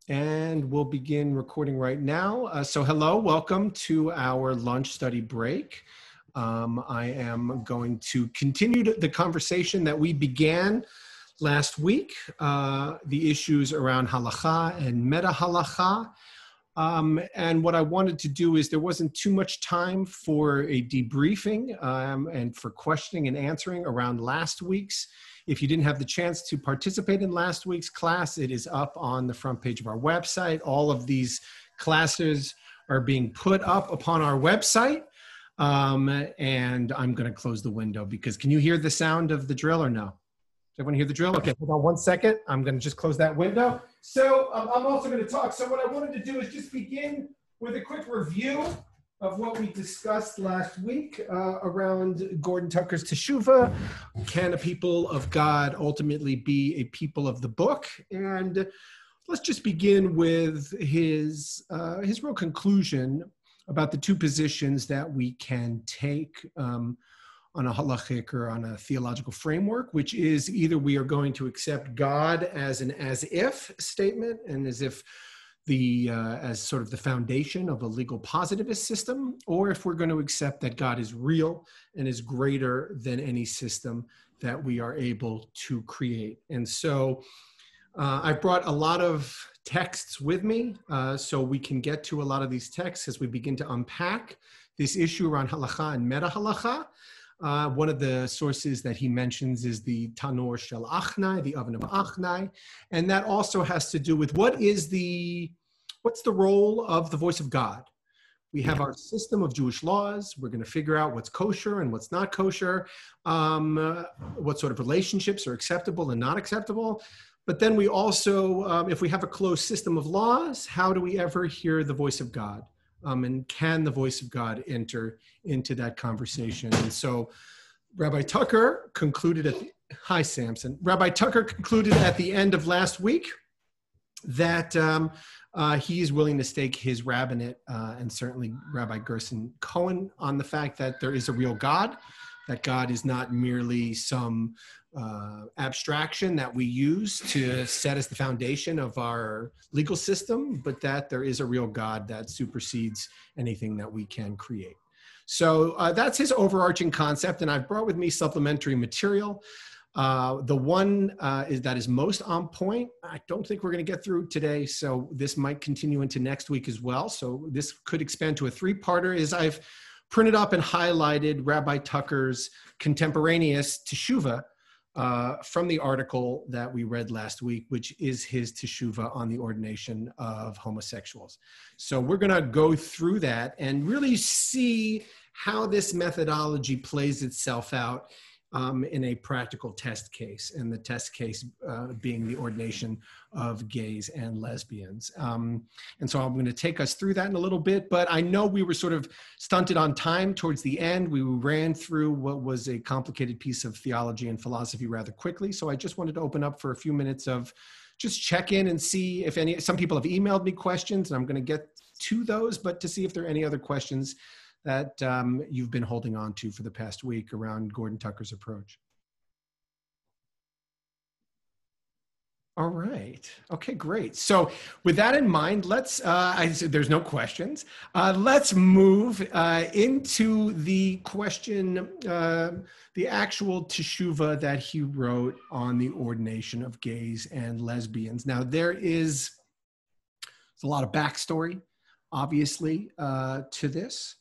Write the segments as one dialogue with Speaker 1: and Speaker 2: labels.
Speaker 1: And we'll begin recording right now. So hello, welcome to our lunch study break. I am going to continue the conversation that we began last week, the issues around halakha and meta-halakhic. And what I wanted to do is there wasn't too much time for a debriefing and for questioning and answering around last week's. If you didn't have the chance to participate in last week's class, it is up on the front page of our website. All of these classes are being put up upon our website. And I'm going to close the window because can you hear the sound of the drill or no? Does everyone hear the drill? Okay, hold on one second. I'm going to just close that window. So I'm also going to talk. So what I wanted to do is just begin with a quick review of what we discussed last week around Gordon Tucker's Teshuvah. Can a people of God ultimately be a people of the book? And let's just begin with his real conclusion about the two positions that we can take on a halakhic or on a theological framework, which is either we are going to accept God as an as-if statement and as if as sort of the foundation of a legal positivist system, or if we're going to accept that God is real and is greater than any system that we are able to create. And so I've brought a lot of texts with me so we can get to a lot of these texts as we begin to unpack this issue around halakha and meta-halakhic. One of the sources that he mentions is the Tanur Shel Achnai, the oven of Achnai. And that also has to do with what's the role of the voice of God? We have our system of Jewish laws. We're going to figure out what's kosher and what's not kosher, what sort of relationships are acceptable and not acceptable. But then we also, if we have a closed system of laws, how do we ever hear the voice of God? And can the voice of God enter into that conversation? And so Rabbi Tucker concluded hi Samson. Rabbi Tucker concluded at the end of last week that he is willing to stake his rabbinate and certainly Rabbi Gerson Cohen on the fact that there is a real God, that God is not merely some abstraction that we use to set as the foundation of our legal system, but that there is a real God that supersedes anything that we can create. So that's his overarching concept, and I've brought with me supplementary material. The one that is most on point, I don't think we're going to get through today, so this might continue into next week as well. So this could expand to a three-parter, is I've printed up and highlighted Rabbi Tucker's contemporaneous Teshuvah from the article that we read last week, which is his Teshuvah on the ordination of homosexuals. So we're going to go through that and really see how this methodology plays itself out in a practical test case, and the test case being the ordination of gays and lesbians. And so I'm going to take us through that in a little bit, but I know we were sort of stunted on time towards the end. We ran through what was a complicated piece of theology and philosophy rather quickly. So I just wanted to open up for a few minutes of just check in and see if some people have emailed me questions, and I'm going to get to those, but to see if there are any other questions that you've been holding on to for the past week around Gordon Tucker's approach. All right. Okay, great. So with that in mind, let's, there's no questions. Let's move into the question, the actual teshuvah that he wrote on the ordination of gays and lesbians. Now, there's a lot of backstory, obviously, to this.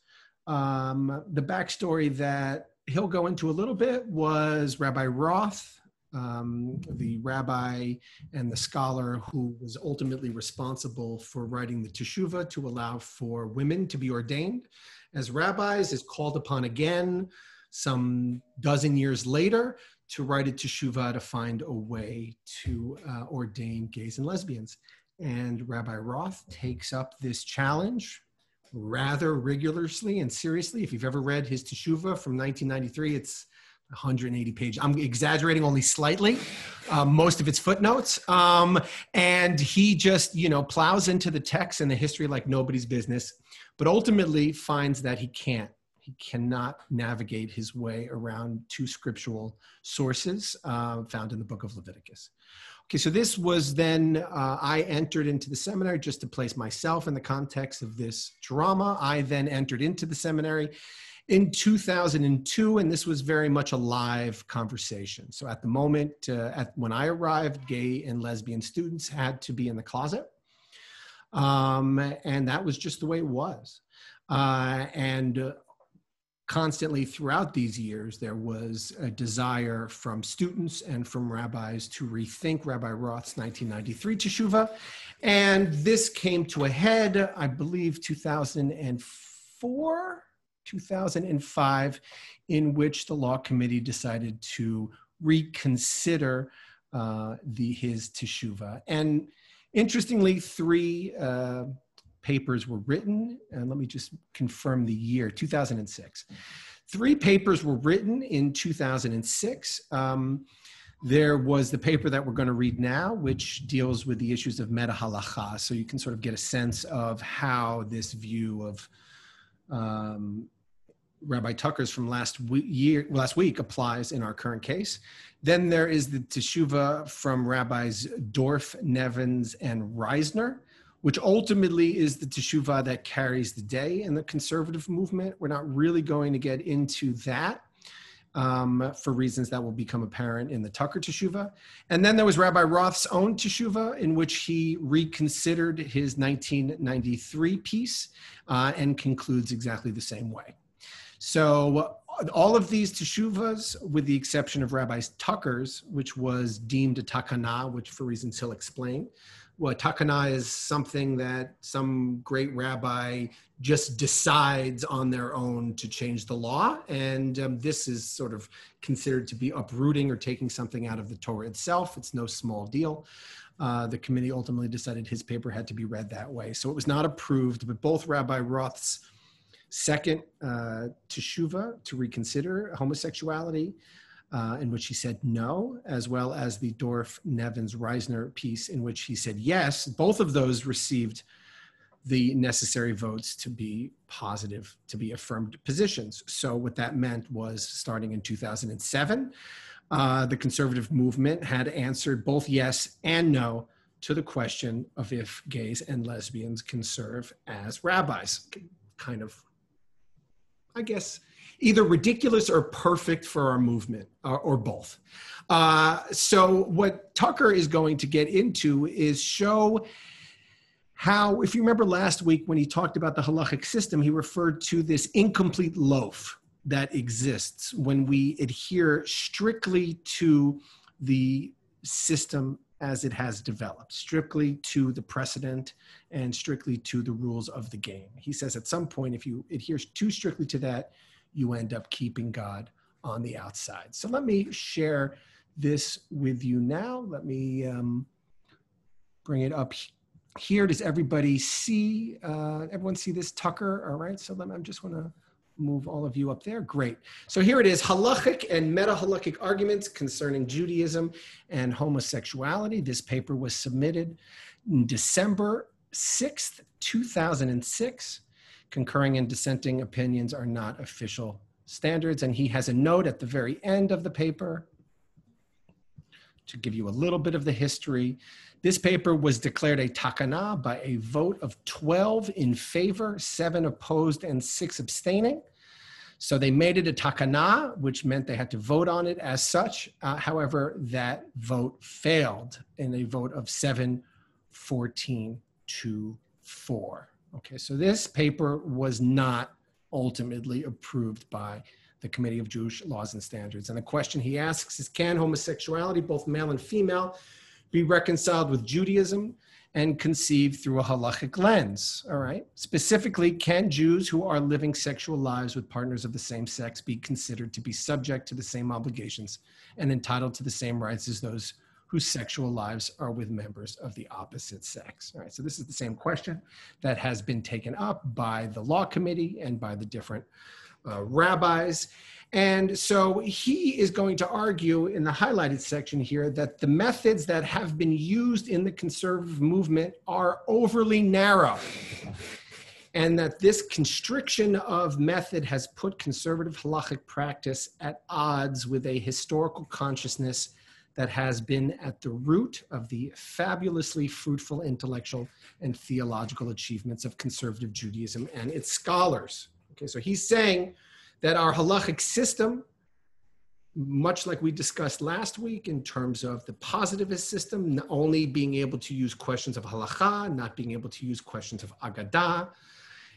Speaker 1: The backstory that he'll go into a little bit was Rabbi Roth, the rabbi and the scholar who was ultimately responsible for writing the Teshuvah to allow for women to be ordained as rabbis, is called upon again some dozen years later to write a Teshuvah to find a way to ordain gays and lesbians. And Rabbi Roth takes up this challenge rather rigorously and seriously. If you've ever read his Teshuvah from 1993, it's 180 pages. I'm exaggerating only slightly. Most of it's footnotes. And he just, plows into the text and the history like nobody's business, but ultimately finds that he cannot navigate his way around two scriptural sources found in the book of Leviticus. Okay, so this was then, I entered into the seminary just to place myself in the context of this drama. I then entered into the seminary in 2002, and this was very much a live conversation. So at the moment, when I arrived, gay and lesbian students had to be in the closet. And that was just the way it was. Constantly throughout these years, there was a desire from students and from rabbis to rethink Rabbi Roth's 1993 teshuvah. And this came to a head, I believe, 2004, 2005, in which the law committee decided to reconsider his teshuvah. And interestingly, 3 papers were written, and let me just confirm the year, 2006. 3 papers were written in 2006. There was the paper that we're going to read now, which deals with the issues of meta-halakha. So you can sort of get a sense of how this view of Rabbi Tucker's from last week applies in our current case. Then there is the teshuvah from Rabbis Dorf, Nevins, and Reisner, which ultimately is the teshuvah that carries the day in the conservative movement. We're not really going to get into that for reasons that will become apparent in the Tucker teshuvah. And then there was Rabbi Roth's own teshuvah, in which he reconsidered his 1993 piece and concludes exactly the same way. So all of these teshuvahs, with the exception of Rabbi Tucker's, which was deemed a takana, which for reasons he'll explain. Well, takana is something that some great rabbi just decides on their own to change the law. And this is sort of considered to be uprooting or taking something out of the Torah itself. It's no small deal. The committee ultimately decided his paper had to be read that way. So it was not approved, but both Rabbi Roth's second teshuvah to reconsider homosexuality, in which he said no, as well as the Dorf, Nevins, Reisner piece in which he said yes. Both of those received the necessary votes to be positive, to be affirmed positions. So what that meant was, starting in 2007, the conservative movement had answered both yes and no to the question of if gays and lesbians can serve as rabbis. Kind of, I guess, either ridiculous or perfect for our movement, or both. So what Tucker is going to get into is show how, if you remember last week when he talked about the halakhic system, he referred to this incomplete loaf that exists when we adhere strictly to the system as it has developed, strictly to the precedent and strictly to the rules of the game. He says at some point, if you adhere too strictly to that, you end up keeping God on the outside. So let me share this with you now. Let me bring it up here. Does everybody see, everyone see this, Tucker? All right, so I just want to move all of you up there. Great. So here it is, Halakhic and Meta-Halakhic arguments concerning Judaism and homosexuality. This paper was submitted in December 6th, 2006. Concurring and dissenting opinions are not official standards. And he has a note at the very end of the paper to give you a little bit of the history. This paper was declared a takana by a vote of 12 in favor, 7 opposed, and 6 abstaining. So they made it a takana, which meant they had to vote on it as such. However, that vote failed in a vote of 7-14 to 4. Okay, so this paper was not ultimately approved by the Committee of Jewish Laws and Standards. And the question he asks is, can homosexuality, both male and female, be reconciled with Judaism and conceived through a halakhic lens? All right. Specifically, can Jews who are living sexual lives with partners of the same sex be considered to be subject to the same obligations and entitled to the same rights as those whose sexual lives are with members of the opposite sex? All right, so this is the same question that has been taken up by the law committee and by the different rabbis. And so he is going to argue in the highlighted section here that the methods that have been used in the conservative movement are overly narrow, and that this constriction of method has put conservative halakhic practice at odds with a historical consciousness that has been at the root of the fabulously fruitful intellectual and theological achievements of conservative Judaism and its scholars. Okay, so he's saying that our halachic system, much like we discussed last week in terms of the positivist system, not only being able to use questions of halakha, not being able to use questions of agadah,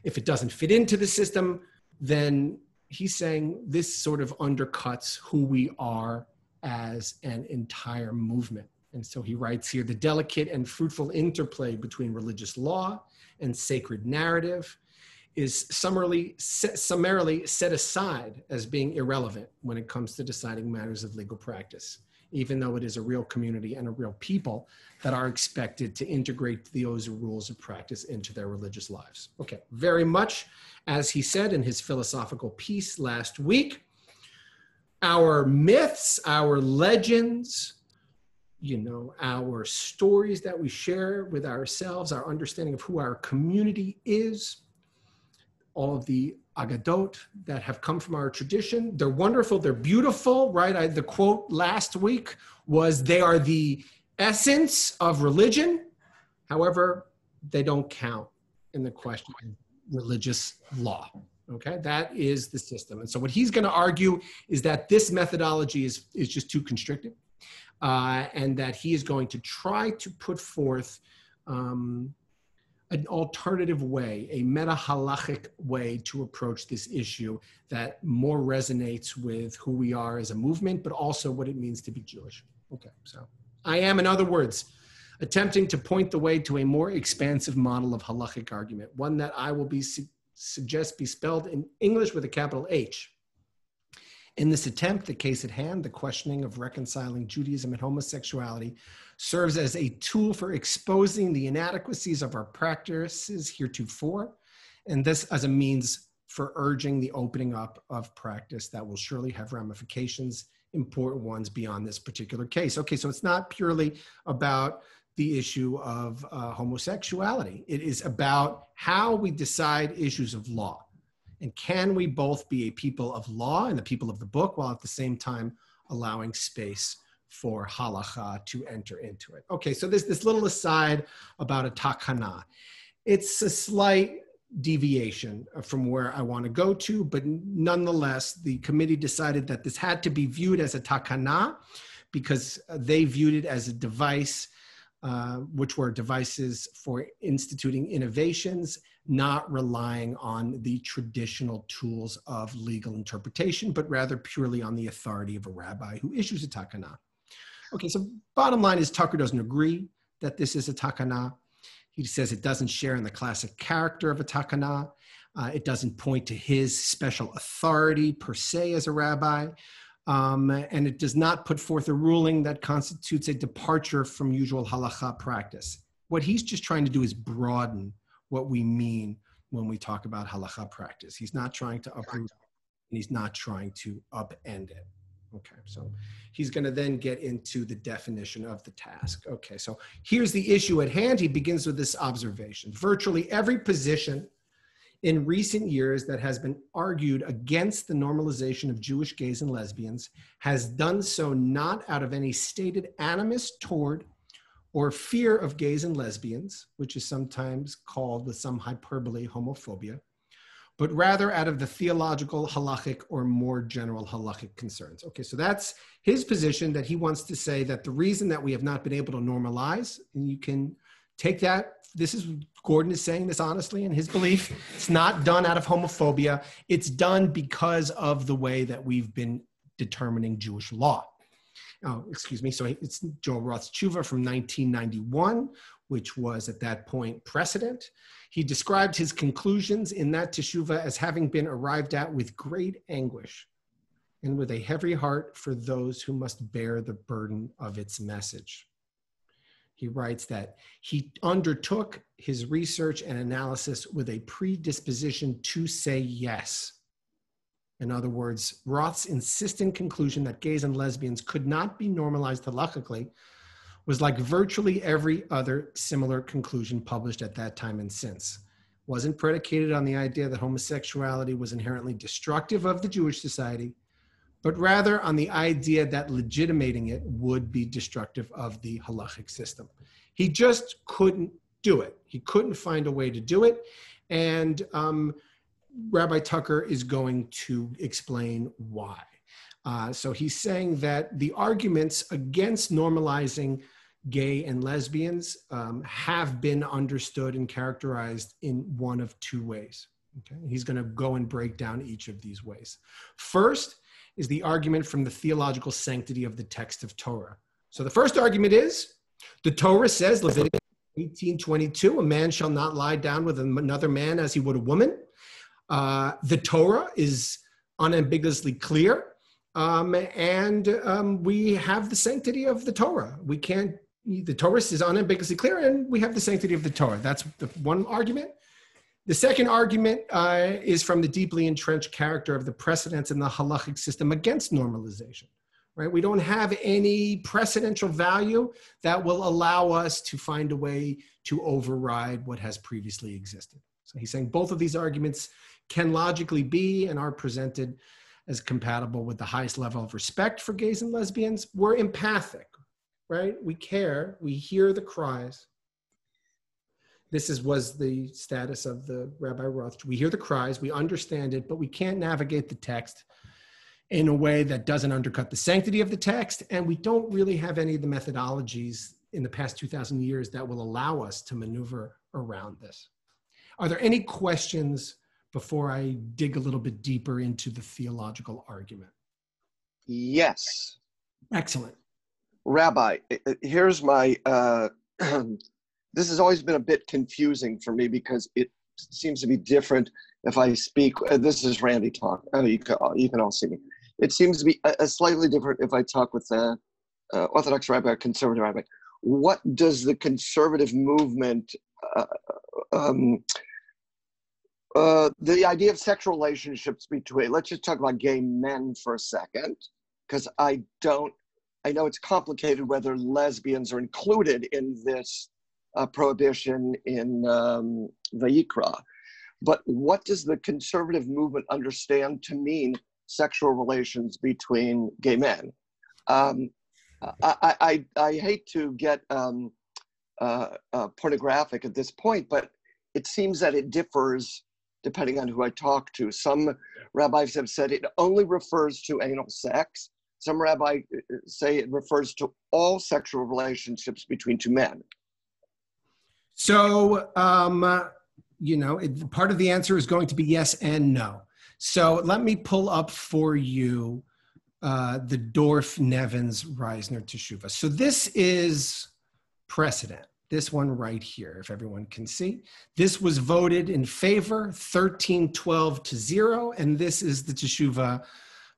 Speaker 1: if it doesn't fit into the system, then he's saying this sort of undercuts who we are as an entire movement. And so he writes here, the delicate and fruitful interplay between religious law and sacred narrative is summarily set aside as being irrelevant when it comes to deciding matters of legal practice, even though it is a real community and a real people that are expected to integrate those rules of practice into their religious lives. Okay, very much as he said in his philosophical piece last week, our myths, our legends, our stories that we share with ourselves, our understanding of who our community is, all of the agadot that have come from our tradition, they're wonderful, they're beautiful, right? The quote last week was, they are the essence of religion. However, they don't count in the question of religious law. Okay, that is the system. And so what he's going to argue is that this methodology is just too constricted, and that he is going to try to put forth an alternative way, a meta-halakhic way to approach this issue that more resonates with who we are as a movement, but also what it means to be Jewish. Okay, so I am, in other words, attempting to point the way to a more expansive model of halakhic argument, one that I will suggest be spelled in English with a capital H. In this attempt, the case at hand, the questioning of reconciling Judaism and homosexuality, serves as a tool for exposing the inadequacies of our practices heretofore, and this as a means for urging the opening up of practice that will surely have ramifications, important ones beyond this particular case. Okay, so it's not purely about the issue of homosexuality. It is about how we decide issues of law. And can we both be a people of law and the people of the book, while at the same time allowing space for halakha to enter into it? Okay, so there's this little aside about a takana. It's a slight deviation from where I want to go to, but nonetheless, the committee decided that this had to be viewed as a takana because they viewed it as a device, which were devices for instituting innovations, not relying on the traditional tools of legal interpretation, but rather purely on the authority of a rabbi who issues a takana. Okay, so bottom line is Tucker doesn't agree that this is a takana. He says it doesn't share in the classic character of a takana. It doesn't point to his special authority per se as a rabbi. And it does not put forth a ruling that constitutes a departure from usual halakha practice. What he's just trying to do is broaden what we mean when we talk about halakha practice. He's not trying to uproot, and he's not trying to upend it. Okay, so he's going to then get into the definition of the task. Okay, so here's the issue at hand. He begins with this observation. Virtually every position in recent years that has been argued against the normalization of Jewish gays and lesbians has done so not out of any stated animus toward or fear of gays and lesbians, which is sometimes called with some hyperbole homophobia, but rather out of the theological, halakhic, or more general halakhic concerns. Okay, so that's his position, that he wants to say that the reason that we have not been able to normalize, and you can take that, this is, Gordon is saying this honestly in his belief, it's not done out of homophobia, it's done because of the way that we've been determining Jewish law. Oh, excuse me, so it's Joel Roth's tshuva from 1991, which was at that point precedent. He described his conclusions in that teshuva as having been arrived at with great anguish and with a heavy heart for those who must bear the burden of its message. He writes that he undertook his research and analysis with a predisposition to say yes. In other words, Roth's insistent conclusion that gays and lesbians could not be normalized halakhically was like virtually every other similar conclusion published at that time and since. Wasn't predicated on the idea that homosexuality was inherently destructive of the Jewish society, but rather on the idea that legitimating it would be destructive of the halachic system. He just couldn't do it. He couldn't find a way to do it. And Rabbi Tucker is going to explain why. So he's saying that the arguments against normalizing gay and lesbians have been understood and characterized in one of two ways. Okay? He's going to go and break down each of these ways. First is the argument from the theological sanctity of the text of Torah. So the first argument is, the Torah says, Leviticus 18:22, a man shall not lie down with another man as he would a woman. The Torah is unambiguously clear, and we have the sanctity of the Torah. The Torah is unambiguously clear, and we have the sanctity of the Torah. That's the one argument. The second argument is from the deeply entrenched character of the precedents in the halachic system against normalization. Right? We don't have any precedential value that will allow us to find a way to override what has previously existed. So he's saying both of these arguments can logically be and are presented as compatible with the highest level of respect for gays and lesbians. We're empathic, right? We care, we hear the cries. This was the status of the Rabbi Roth. We hear the cries, we understand it, but we can't navigate the text in a way that doesn't undercut the sanctity of the text. And we don't really have any of the methodologies in the past 2,000 years that will allow us to maneuver around this. Are there any questions before I dig a little bit deeper into the theological argument?
Speaker 2: Yes.
Speaker 1: Excellent.
Speaker 2: Rabbi, here's my, this has always been a bit confusing for me because it seems to be different if I speak, this is Randy talk, you can all see me. It seems to be a slightly different if I talk with an Orthodox rabbi or conservative rabbi. What does the conservative movement, the idea of sexual relationships between, let's just talk about gay men for a second, because I know it's complicated whether lesbians are included in this prohibition in Vayikra. But what does the conservative movement understand to mean sexual relations between gay men? I hate to get pornographic at this point, but it seems that it differs depending on who I talk to. Some rabbis have said it only refers to anal sex. Some rabbis say it refers to all sexual relationships between two men.
Speaker 1: So, part of the answer is going to be yes and no. So let me pull up for you the Dorff-Nevins-Reisner Teshuvah. So this is precedent, this one right here, if everyone can see. This was voted in favor, 13-12-0, and this is the Teshuvah,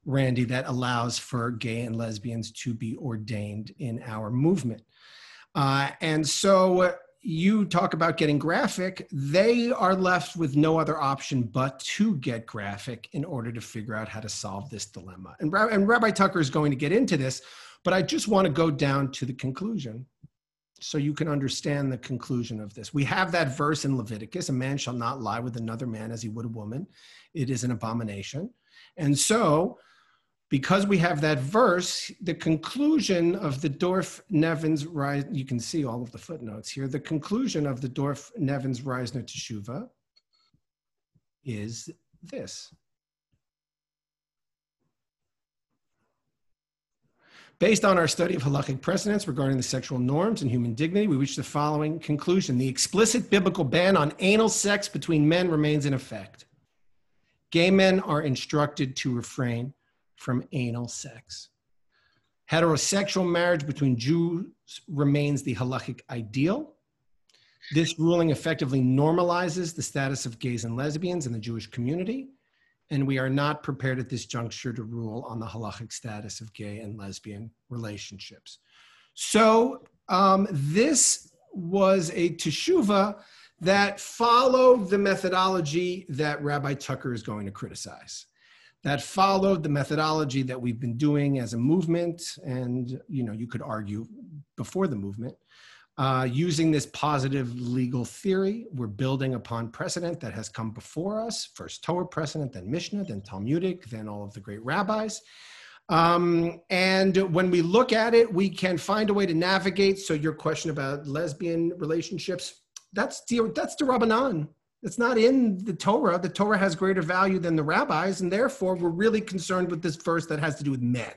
Speaker 1: Randy, that allows for gay and lesbians to be ordained in our movement. And so you talk about getting graphic, they are left with no other option but to get graphic in order to figure out how to solve this dilemma. And Rabbi Tucker is going to get into this, but I just want to go down to the conclusion so you can understand the conclusion of this. We have that verse in Leviticus, a man shall not lie with another man as he would a woman. It is an abomination. And so, because we have that verse, the conclusion of the Dorff-Nevins-Reisner, you can see all of the footnotes here, the conclusion of the Dorff-Nevins-Reisner Teshuvah is this. Based on our study of halakhic precedents regarding the sexual norms and human dignity, we reach the following conclusion. The explicit biblical ban on anal sex between men remains in effect. Gay men are instructed to refrain from anal sex. Heterosexual marriage between Jews remains the halakhic ideal. This ruling effectively normalizes the status of gays and lesbians in the Jewish community, and we are not prepared at this juncture to rule on the halakhic status of gay and lesbian relationships. So this was a teshuvah that followed the methodology that Rabbi Tucker is going to criticize. That followed the methodology that we've been doing as a movement, and you could argue before the movement, using this positive legal theory. We're building upon precedent that has come before us, first Torah precedent, then Mishnah, then Talmudic, then all of the great rabbis. And when we look at it, we can find a way to navigate. So your question about lesbian relationships, that's the Rabbanan. It's not in the Torah. The Torah has greater value than the rabbis, and therefore we're really concerned with this verse that has to do with men.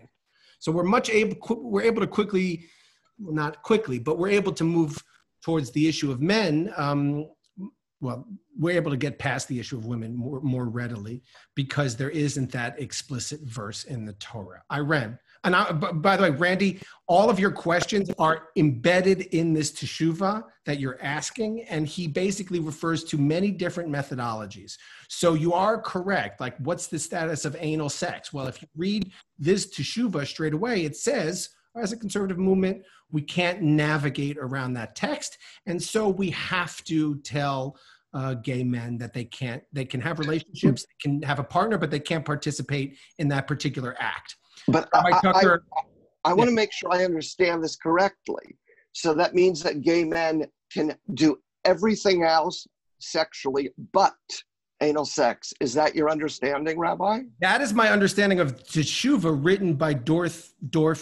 Speaker 1: So we're able to quickly, well, not quickly, but we're able to move towards the issue of men. Well, we're able to get past the issue of women more readily because there isn't that explicit verse in the Torah. I read, and by the way, Randy, all of your questions are embedded in this teshuvah that you're asking, and he basically refers to many different methodologies. So you are correct. Like, what's the status of anal sex? Well, if you read this teshuvah straight away, it says, as a conservative movement, we can't navigate around that text. And so we have to tell gay men that they can have relationships, they can have a partner, but they can't participate in that particular act.
Speaker 2: But
Speaker 1: Rabbi Tucker,
Speaker 2: I want to make sure I understand this correctly. So that means that gay men can do everything else sexually but anal sex. Is that your understanding, Rabbi?
Speaker 1: That is my understanding of Teshuvah written by Dorf,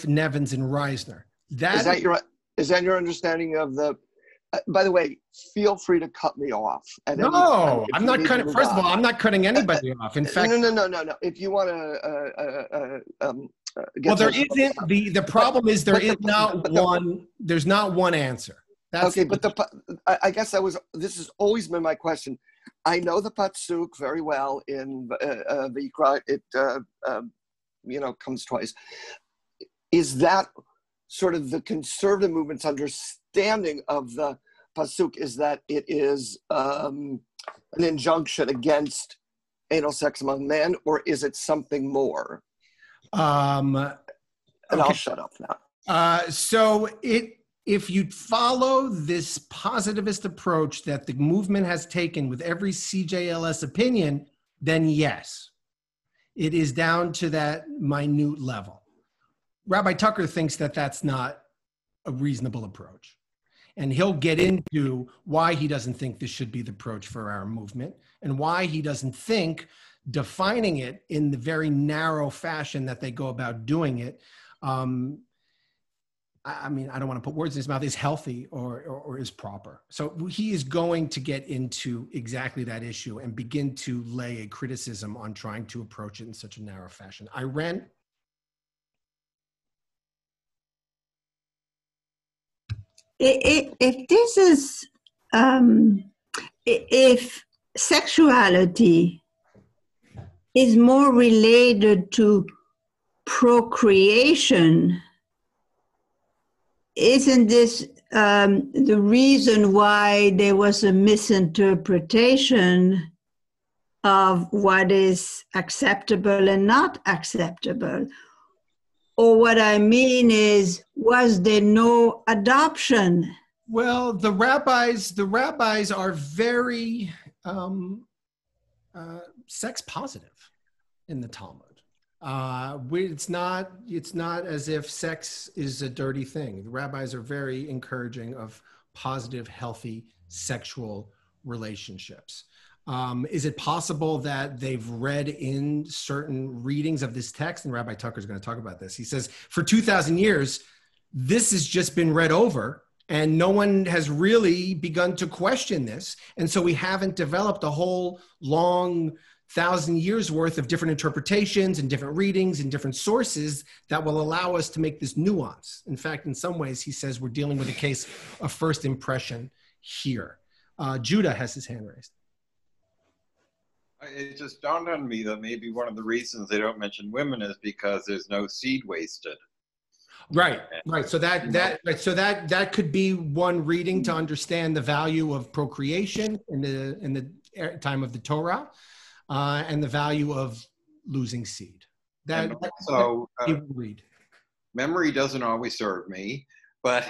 Speaker 1: Nevins, and Reisner. Is that your understanding of the... by the way, feel free to cut me off. No, I'm not cutting. First of all, I'm not cutting anybody off. In fact,
Speaker 2: no. If you want to,
Speaker 1: well, there isn't. The problem is there is not one. There's not one answer. That's
Speaker 2: okay, but I guess this has always been my question. I know the pasuk very well in Vayikra. It comes twice. Is that sort of the conservative movement's understanding of the pasuk? Is that it is an injunction against anal sex among men, or is it something more?
Speaker 1: Okay.
Speaker 2: And I'll shut up now.
Speaker 1: If you follow this positivist approach that the movement has taken with every CJLS opinion, then yes, it is down to that minute level. Rabbi Tucker thinks that that's not a reasonable approach. And he'll get into why he doesn't think this should be the approach for our movement and why he doesn't think defining it in the very narrow fashion that they go about doing it, I mean, I don't want to put words in his mouth, is healthy or is proper. So he is going to get into exactly that issue and begin to lay a criticism on trying to approach it in such a narrow fashion.
Speaker 3: If this is, if sexuality is more related to procreation, isn't this the reason why there was a misinterpretation of what is acceptable and not acceptable? Or what I mean is, was there no adoption?
Speaker 1: Well, the rabbis are very sex positive in the Talmud. It's not as if sex is a dirty thing. The rabbis are very encouraging of positive, healthy sexual relationships. Is it possible that they've read in certain readings of this text? And Rabbi Tucker is going to talk about this. He says, for 2,000 years, this has just been read over and no one has really begun to question this. And so we haven't developed a whole long 1,000 years worth of different interpretations and different readings and different sources that will allow us to make this nuance. In fact, in some ways, he says we're dealing with a case of first impression here. Judah has his hand raised.
Speaker 4: It just dawned on me that maybe one of the reasons they don't mention women is because there's no seed wasted.
Speaker 1: Right. So that could be one reading to understand the value of procreation in the time of the Torah, and the value of losing seed. Read.
Speaker 4: Memory doesn't always serve me, but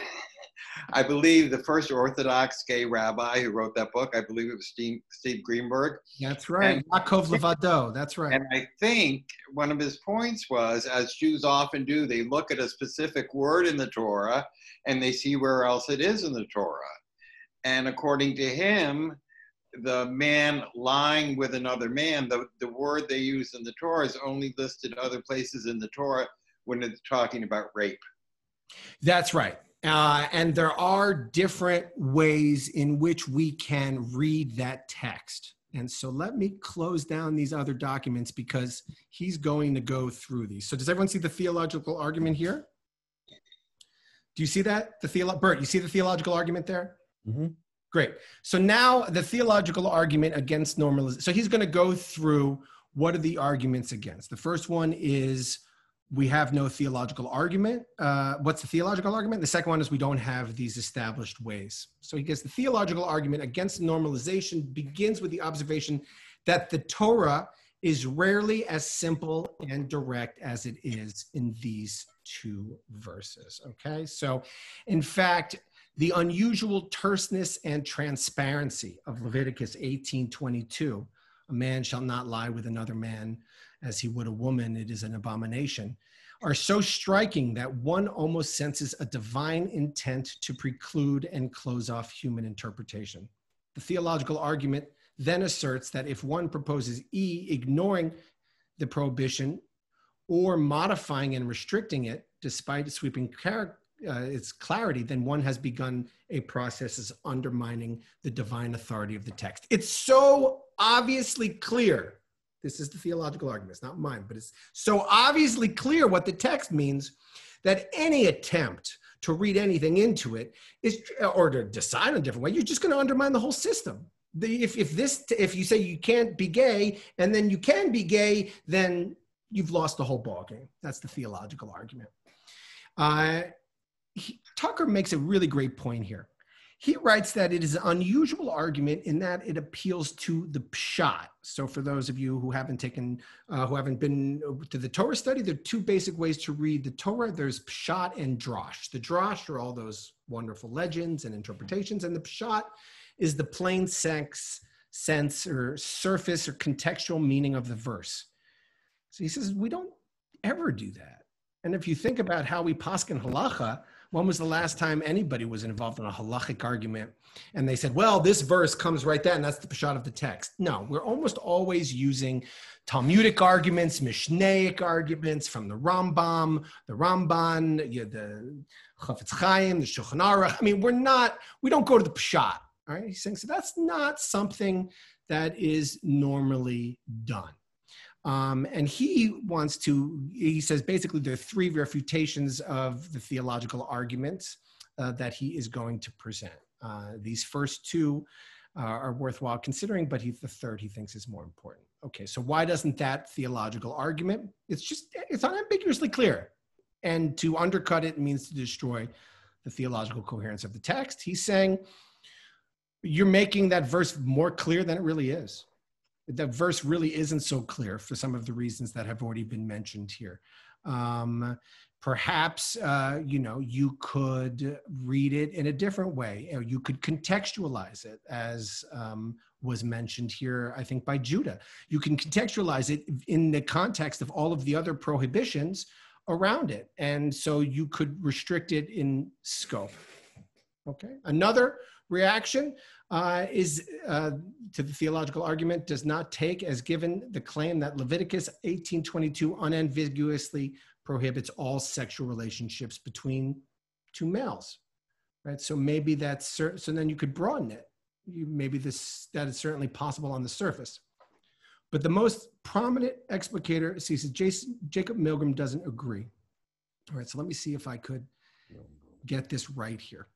Speaker 4: I believe the first Orthodox gay rabbi who wrote that book, I believe it was Steve Greenberg.
Speaker 1: That's right. Yaakov Levado. That's right.
Speaker 4: And I think one of his points was, as Jews often do, they look at a specific word in the Torah and they see where else it is in the Torah. And according to him, the man lying with another man, the word they use in the Torah is only listed other places in the Torah when it's talking about rape.
Speaker 1: That's right. And there are different ways in which we can read that text. And so let me close down these other documents because he's going to go through these. So does everyone see the theological argument here? Do you see that? Bert, you see the theological argument there?
Speaker 5: Mm-hmm.
Speaker 1: Great. So now the theological argument against normalization. So he's going to go through what are the arguments against. The first one is we have no theological argument. What's the theological argument? The second one is we don't have these established ways. So he gets the theological argument against normalization begins with the observation that the Torah is rarely as simple and direct as it is in these two verses, okay? So in fact, the unusual terseness and transparency of Leviticus 18:22, a man shall not lie with another man as he would a woman, it is an abomination, are so striking that one almost senses a divine intent to preclude and close off human interpretation. The theological argument then asserts that if one proposes E, ignoring the prohibition or modifying and restricting it, despite its sweeping its clarity, then one has begun a process as undermining the divine authority of the text. It's so obviously clear. This is the theological argument. It's not mine, but it's so obviously clear what the text means that any attempt to read anything into it is, or to decide in a different way, you're just going to undermine the whole system. If you say you can't be gay and then you can be gay, then you've lost the whole ballgame. That's the theological argument. Tucker makes a really great point here. He writes that it is an unusual argument in that it appeals to the pshat. So for those of you who haven't been to the Torah study, there are two basic ways to read the Torah. There's pshat and drash. The drash are all those wonderful legends and interpretations, and the pshat is the plain sense or surface or contextual meaning of the verse. So he says, we don't ever do that. And if you think about how we paskin halacha, when was the last time anybody was involved in a halakhic argument and they said, well, this verse comes right there and that's the pshat of the text? No, we're almost always using Talmudic arguments, Mishnaic arguments from the Rambam, the Ramban, the Chafetz Chaim, the Shulchan Aruch. I mean, we don't go to the pshat. All right? He's saying, so that's not something that is normally done. And he says basically there are three refutations of the theological arguments that he is going to present. These first two are worthwhile considering, but the third he thinks is more important. Okay, so why doesn't that theological argument? It's unambiguously clear. And to undercut it means to destroy the theological coherence of the text. He's saying, you're making that verse more clear than it really is. The verse really isn't so clear for some of the reasons that have already been mentioned here. Perhaps, you could read it in a different way. Or you could contextualize it as was mentioned here, I think, by Judah. You can contextualize it in the context of all of the other prohibitions around it. And so you could restrict it in scope. Okay. Another reaction is to the theological argument does not take as given the claim that Leviticus 18:22 unambiguously prohibits all sexual relationships between two males, right? So maybe so then you could broaden it. That is certainly possible on the surface. But the most prominent explicator sees Jacob Milgram doesn't agree. All right, so let me see if I could get this right here.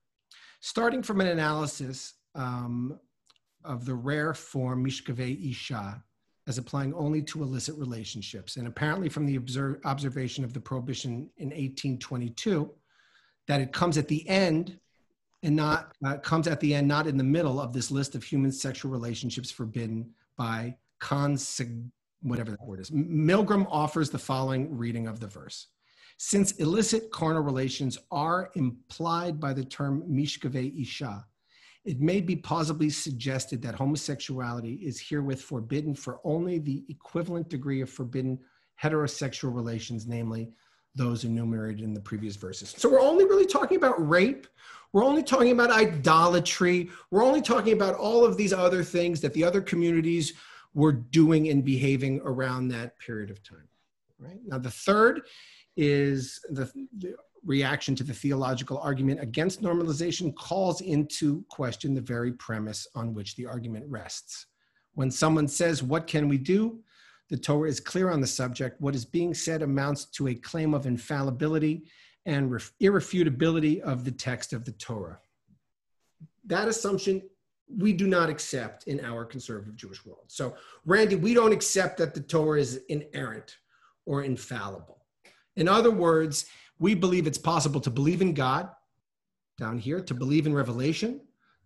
Speaker 1: Starting from an analysis of the rare form mishkavei isha as applying only to illicit relationships, and apparently from the observation of the prohibition in 1822, that it comes at the end and not in the middle of this list of human sexual relationships forbidden by whatever that word is. Milgram offers the following reading of the verse. Since illicit carnal relations are implied by the term mishkavei isha, it may be plausibly suggested that homosexuality is herewith forbidden for only the equivalent degree of forbidden heterosexual relations, namely those enumerated in the previous verses. So we're only really talking about rape. We're only talking about idolatry. We're only talking about all of these other things that the other communities were doing and behaving around that period of time. Right? Now, the third is the reaction to the theological argument against normalization calls into question the very premise on which the argument rests. When someone says, what can we do? The Torah is clear on the subject. What is being said amounts to a claim of infallibility and irrefutability of the text of the Torah. That assumption we do not accept in our conservative Jewish world. So, Randy, we don't accept that the Torah is inerrant or infallible. In other words, we believe it's possible to believe in God, down here, to believe in revelation,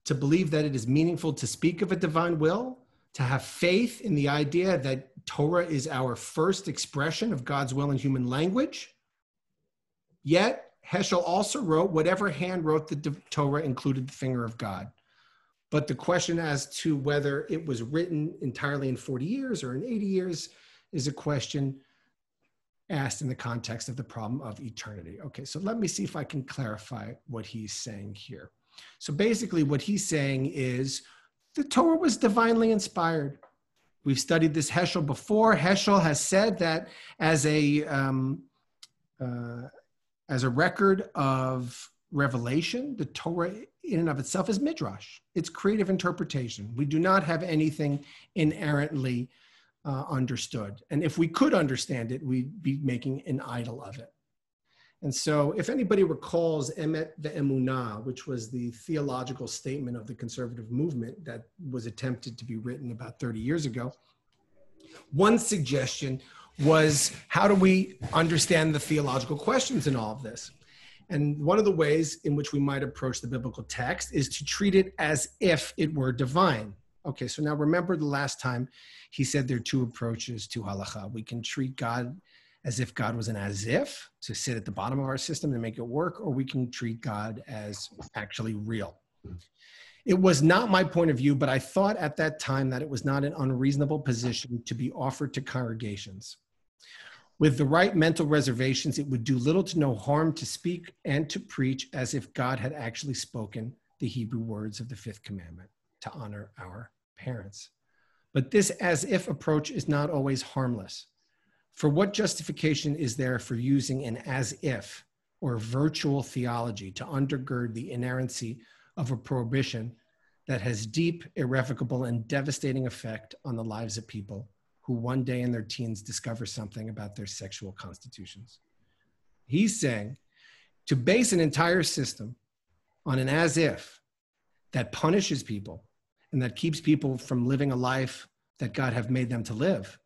Speaker 1: to believe that it is meaningful to speak of a divine will, to have faith in the idea that Torah is our first expression of God's will in human language. Yet, Heschel also wrote, whatever hand wrote the Torah included the finger of God. But the question as to whether it was written entirely in 40 years or in 80 years is a question asked in the context of the problem of eternity. Okay, so let me see if I can clarify what he's saying here. So basically what he's saying is the Torah was divinely inspired. We've studied this Heschel before. Heschel has said that as a record of revelation, the Torah in and of itself is midrash. It's creative interpretation. We do not have anything inerrantly understood. And if we could understand it, we'd be making an idol of it. And so if anybody recalls Emet ve'emunah, which was the theological statement of the conservative movement that was attempted to be written about 30 years ago, one suggestion was, how do we understand the theological questions in all of this? And one of the ways in which we might approach the biblical text is to treat it as if it were divine. Okay, so now remember the last time he said there are two approaches to halakha. We can treat God as if God was an as if, to sit at the bottom of our system and make it work, or we can treat God as actually real. It was not my point of view, but I thought at that time that it was not an unreasonable position to be offered to congregations. With the right mental reservations, it would do little to no harm to speak and to preach as if God had actually spoken the Hebrew words of the fifth commandment, to honor our parents. But this as if approach is not always harmless. For what justification is there for using an as if or virtual theology to undergird the inerrancy of a prohibition that has deep, irrevocable, and devastating effect on the lives of people who one day in their teens discover something about their sexual constitutions? He's saying to base an entire system on an as if that punishes people and that keeps people from living a life that God have made them to live,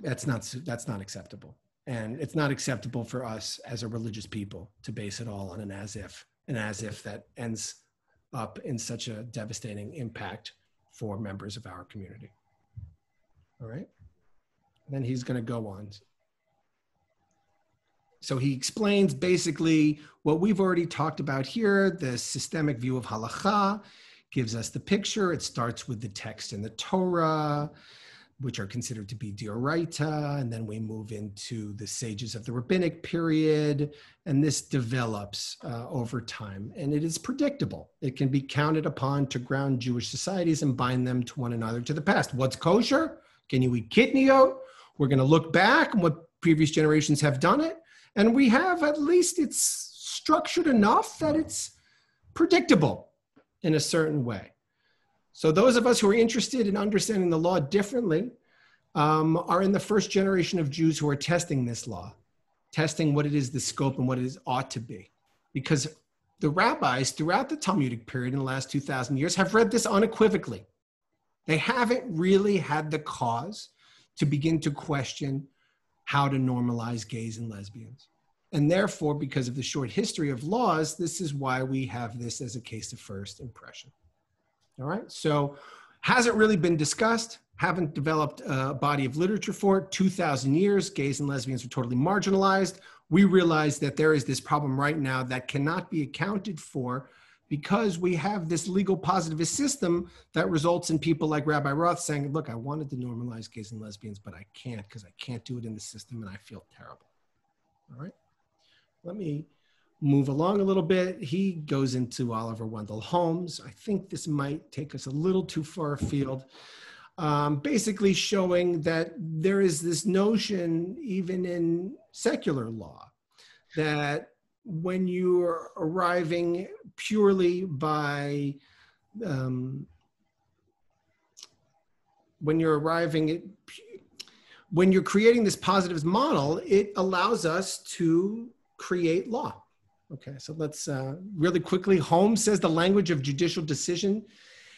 Speaker 1: that's not acceptable. And it's not acceptable for us as a religious people to base it all on an as if that ends up in such a devastating impact for members of our community. All right. And then he's going to go on. So he explains basically what we've already talked about here. The systemic view of halakha gives us the picture. It starts with the text in the Torah, which are considered to be d'oraita, and then we move into the sages of the rabbinic period, and this develops over time, and it is predictable. It can be counted upon to ground Jewish societies and bind them to one another to the past. What's kosher? Can you eat kitniot? We're going to look back on what previous generations have done it, and we have, at least it's structured enough that it's predictable in a certain way. So those of us who are interested in understanding the law differently are in the first generation of Jews who are testing this law, testing what it is, the scope, and what it is ought to be. Because the rabbis throughout the Talmudic period in the last 2,000 years have read this unequivocally. They haven't really had the cause to begin to question how to normalize gays and lesbians. And therefore, because of the short history of laws, this is why we have this as a case of first impression. All right, so hasn't really been discussed, haven't developed a body of literature for it. 2,000 years, gays and lesbians were totally marginalized. We realize that there is this problem right now that cannot be accounted for because we have this legal positivist system that results in people like Rabbi Roth saying, look, I wanted to normalize gays and lesbians, but I can't because I can't do it in the system and I feel terrible. All right, let me move along a little bit. He goes into Oliver Wendell Holmes. I think this might take us a little too far afield. Basically showing that there is this notion, even in secular law, that when you're arriving purely by, when you're creating this positivist model, it allows us to create law. Okay, so let's really quickly. Holmes says the language of judicial decision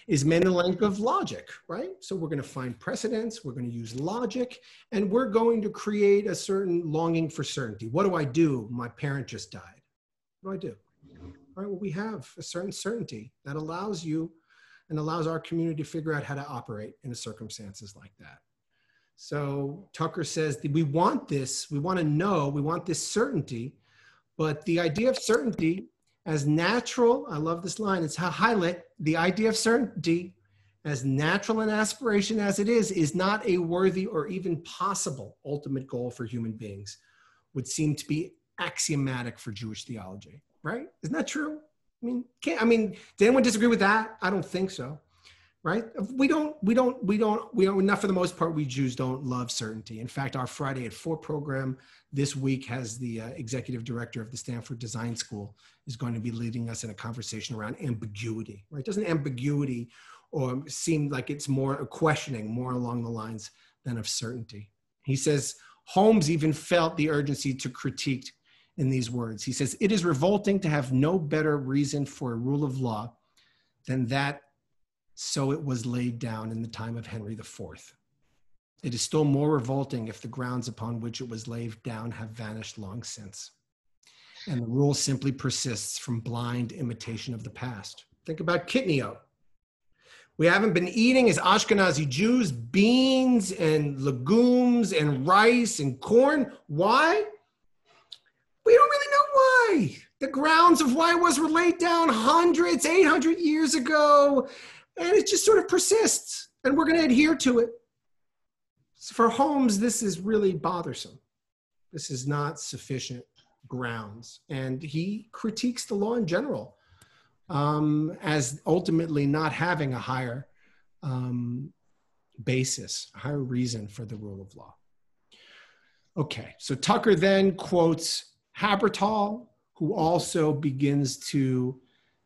Speaker 1: is mainly the language of logic, right? So we're going to find precedents, we're going to use logic, and we're going to create a certain longing for certainty. What do I do? My parent just died. What do I do? All right, well, we have a certain certainty that allows you and allows our community to figure out how to operate in circumstances like that. So Tucker says that we want this, we want to know, we want this certainty, but the idea of certainty as natural, I love this line, it's highlight, the idea of certainty as natural an aspiration as it is not a worthy or even possible ultimate goal for human beings, would seem to be axiomatic for Jewish theology, right? Isn't that true? Did anyone disagree with that? I don't think so, right? We don't, not for the most part, we Jews don't love certainty. In fact, our Friday at 4 program this week has the executive director of the Stanford Design School is going to be leading us in a conversation around ambiguity, right? Doesn't ambiguity or seem like it's more a questioning, more along the lines than of certainty? He says, Holmes even felt the urgency to critique in these words. He says, it is revolting to have no better reason for a rule of law than that so it was laid down in the time of Henry IV. It is still more revolting if the grounds upon which it was laid down have vanished long since, and the rule simply persists from blind imitation of the past. Think about kitniyot. We haven't been eating as Ashkenazi Jews beans and legumes and rice and corn. Why? We don't really know why. The grounds of why was laid down hundreds, 800 years ago, and it just sort of persists, and we're going to adhere to it. So for Holmes, this is really bothersome. This is not sufficient grounds, and he critiques the law in general as ultimately not having a higher basis, a higher reason for the rule of law. Okay, so Tucker then quotes Habertal, who also begins to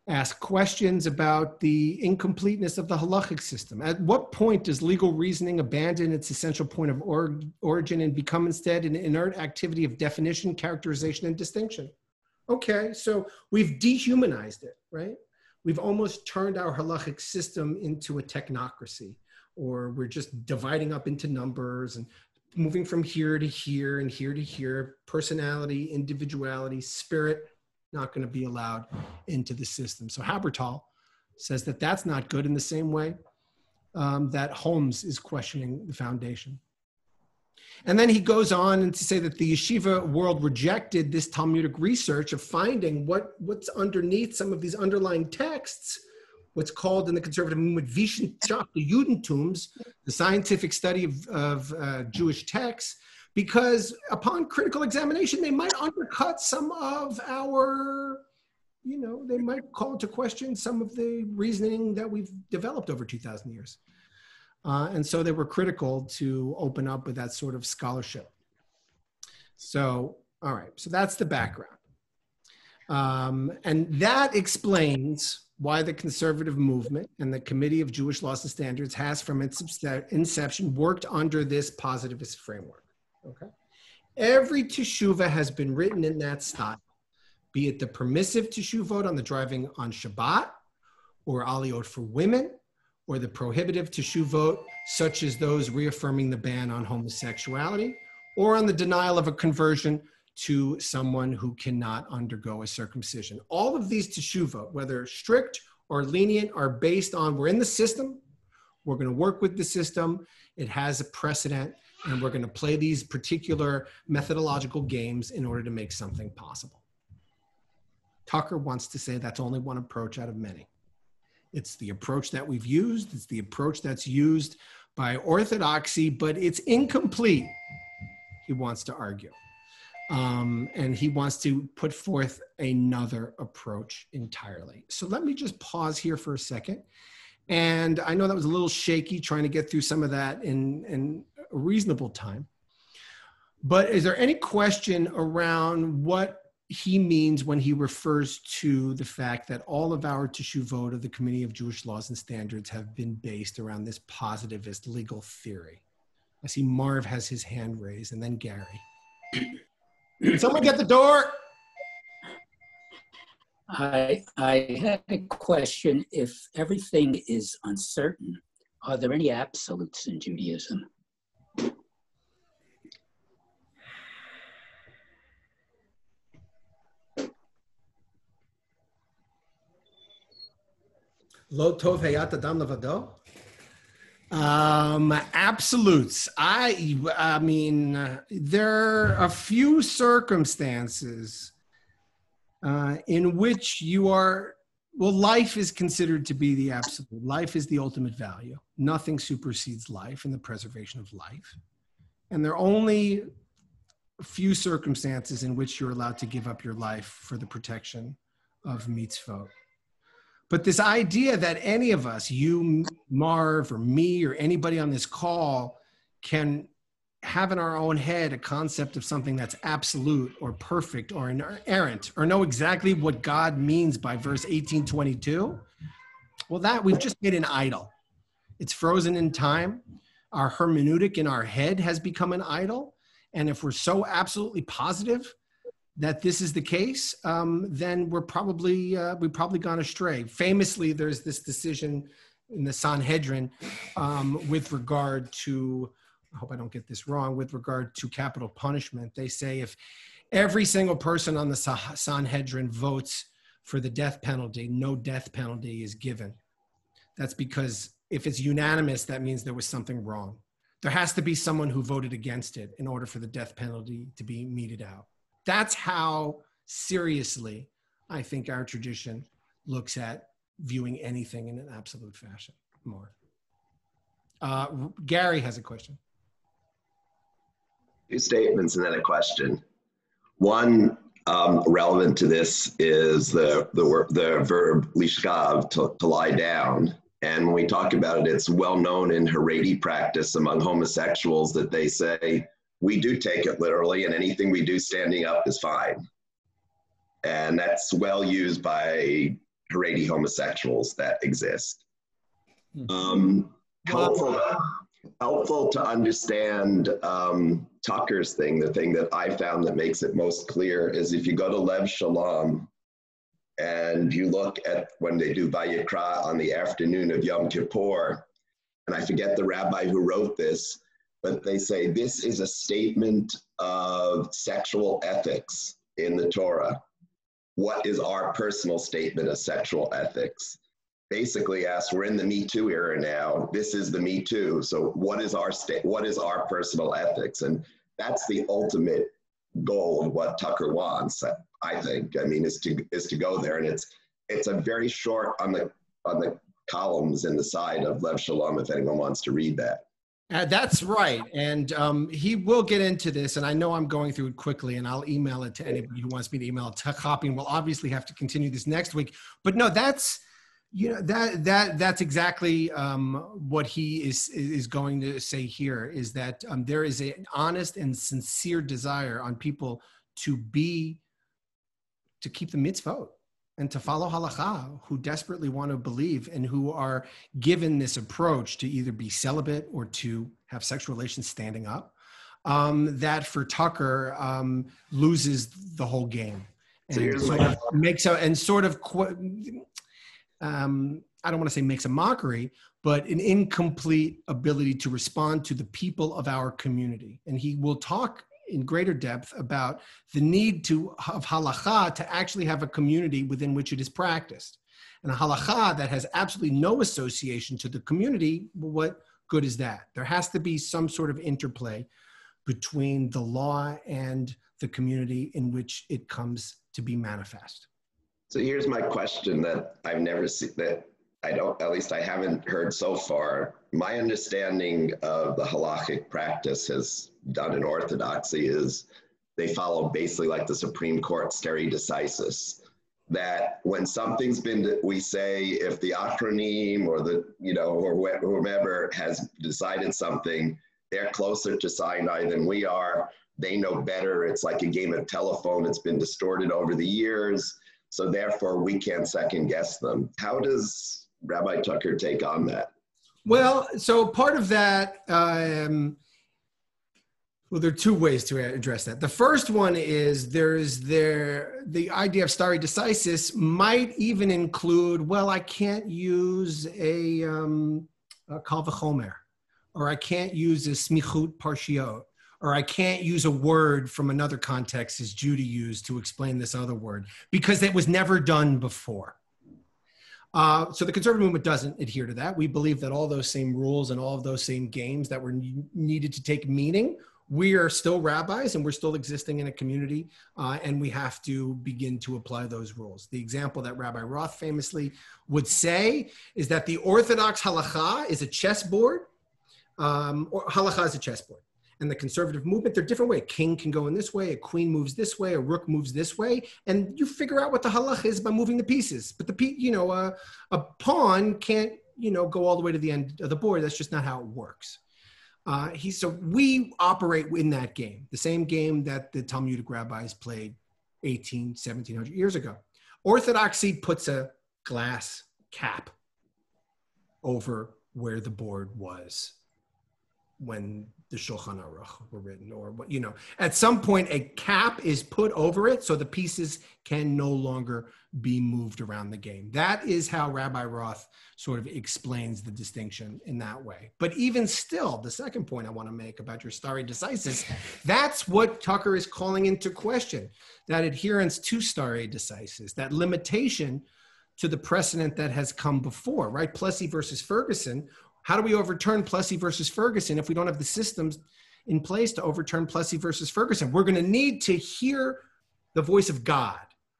Speaker 1: ask questions about the incompleteness of the Halakhic system. At what point does legal reasoning abandon its essential point of origin and become instead an inert activity of definition, characterization, and distinction? Okay, so we've dehumanized it, right? We've almost turned our Halakhic system into a technocracy, or we're just dividing up into numbers and moving from here to here and here to here. Personality, individuality, spirit, not going to be allowed into the system. So Habertal says that that's not good in the same way that Holmes is questioning the foundation. And then he goes on to say that the yeshiva world rejected this Talmudic research of finding what's underneath some of these underlying texts, what's called in the conservative movement Wissenschaftliche Judentums, the scientific study of Jewish texts, because upon critical examination, they might undercut some of our, they might call into question some of the reasoning that we've developed over 2,000 years. And so they were critical to open up with that sort of scholarship. So, all right, so that's the background. And that explains why the conservative movement and the Committee of Jewish Laws and Standards has from its inception worked under this positivist framework. Okay. Every teshuvah has been written in that style, be it the permissive teshuvot on the driving on Shabbat, or aliyot for women, or the prohibitive teshuvot, such as those reaffirming the ban on homosexuality, or on the denial of a conversion to someone who cannot undergo a circumcision. All of these teshuvot, whether strict or lenient, are based on we're in the system, we're going to work with the system, it has a precedent, and we're going to play these particular methodological games in order to make something possible. Tucker wants to say that's only one approach out of many. It's the approach that we've used. It's the approach that's used by orthodoxy, but it's incomplete, he wants to argue. And he wants to put forth another approach entirely. So let me just pause here for a second. And I know that was a little shaky trying to get through some of that in a reasonable time. But is there any question around what he means when he refers to the fact that all of our teshuvot of the Committee of Jewish Laws and Standards have been based around this positivist legal theory. I see Marv has his hand raised, and then Gary. Can someone get the door?
Speaker 5: I had a question. If everything is uncertain, are there any absolutes in Judaism?
Speaker 1: Lo tov hayat adam levado. Absolutes. I mean, there are a few circumstances in which you are, well, life is considered to be the absolute. Life is the ultimate value. Nothing supersedes life and the preservation of life. And there are only a few circumstances in which you're allowed to give up your life for the protection of mitzvot. But this idea that any of us, you, Marv, or me, or anybody on this call, can have in our own head a concept of something that's absolute or perfect or inerrant, or know exactly what God means by verse 1822, well, that we've just made an idol. It's frozen in time. Our hermeneutic in our head has become an idol. And if we're so absolutely positive that this is the case, then we've probably gone astray. Famously, there's this decision in the Sanhedrin with regard to, I hope I don't get this wrong, with regard to capital punishment. They say if every single person on the Sanhedrin votes for the death penalty, no death penalty is given. That's because if it's unanimous, that means there was something wrong. There has to be someone who voted against it in order for the death penalty to be meted out. That's how seriously I think our tradition looks at viewing anything in an absolute fashion. More. Gary has a question.
Speaker 6: Two statements and then a question. One relevant to this is the verb lishkav, to lie down. And when we talk about it, it's well known in Haredi practice among homosexuals that they say, we do take it literally, and anything we do standing up is fine. And that's well used by Haredi homosexuals that exist. Helpful to understand Tucker's thing, the thing that I found that makes it most clear is if you go to Lev Shalom and you look at when they do Vayikra on the afternoon of Yom Kippur, and I forget the rabbi who wrote this, but they say this is a statement of sexual ethics in the Torah. What is our personal statement of sexual ethics? Basically asks, we're in the Me Too era now. This is the Me Too. So what is our personal ethics? And that's the ultimate goal of what Tucker wants, I think. I mean, is to go there. And it's a very short on the columns in the side of Lev Shalom, if anyone wants to read that.
Speaker 1: That's right. And he will get into this, and I know I'm going through it quickly, and I'll email it to anybody who wants me to email it to copy, and we'll obviously have to continue this next week. But no, that's exactly what he is going to say here, is that there is an honest and sincere desire on people to keep the mitzvot and to follow halakha, who desperately want to believe and who are given this approach to either be celibate or to have sexual relations standing up, that for Tucker loses the whole game. And I don't want to say makes a mockery, but an incomplete ability to respond to the people of our community. And he will talk in greater depth about the need of halakha to actually have a community within which it is practiced. And a halakha that has absolutely no association to the community, what good is that? There has to be some sort of interplay between the law and the community in which it comes to be manifest.
Speaker 6: So here's my question that I've never seen, that at least I haven't heard so far. My understanding of the halakhic practice has done in Orthodoxy is they follow basically like the Supreme Court stare decisis, that when something's been, we say if the Achronim or or whomever has decided something, they're closer to Sinai than we are. they know better. It's like a game of telephone. It's been distorted over the years. So therefore, we can't second guess them. How does Rabbi Tucker take on that?
Speaker 1: Well, so part of that, well, there are two ways to address that. The first one is the idea of stare decisis might even include, well, I can't use a kal v'chomer, or I can't use a smichut parshiot, or I can't use a word from another context as Judy used to explain this other word, because it was never done before. So the conservative movement doesn't adhere to that. We believe that all those same rules and all of those same games that were needed to take meaning, we are still rabbis and we're still existing in a community, and we have to begin to apply those rules. The example that Rabbi Roth famously would say is that the Orthodox halakha is a chessboard, or halakha is a chessboard. And the conservative movement, they're different ways. A king can go in this way, a queen moves this way, a rook moves this way, and you figure out what the halakha is by moving the pieces. But a pawn can't, go all the way to the end of the board. That's just not how it works. So we operate in that game, the same game that the Talmudic rabbis played 1700 years ago. Orthodoxy puts a glass cap over where the board was when the Shulchan Aruch were written, or at some point a cap is put over it so the pieces can no longer be moved around the game. That is how Rabbi Roth sort of explains the distinction in that way. But even still, the second point I want to make about your stare decisis, that's what Tucker is calling into question, that adherence to stare decisis, that limitation to the precedent that has come before, right? Plessy versus Ferguson. How do we overturn Plessy versus Ferguson if we don't have the systems in place to overturn Plessy versus Ferguson? We're going to need to hear the voice of God,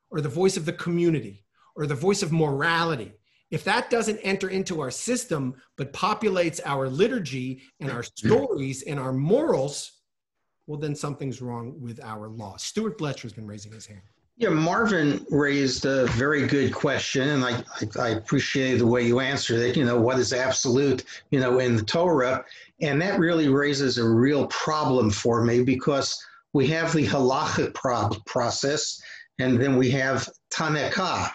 Speaker 1: or the voice of the community, or the voice of morality. If that doesn't enter into our system, but populates our liturgy and our stories and our morals, well, then something's wrong with our law. Stuart Bletcher has been raising his hand.
Speaker 7: Yeah, Marvin raised a very good question, and I appreciate the way you answered it. What is absolute, in the Torah? And that really raises a real problem for me, because we have the Halakhic process, and then we have Tanekah.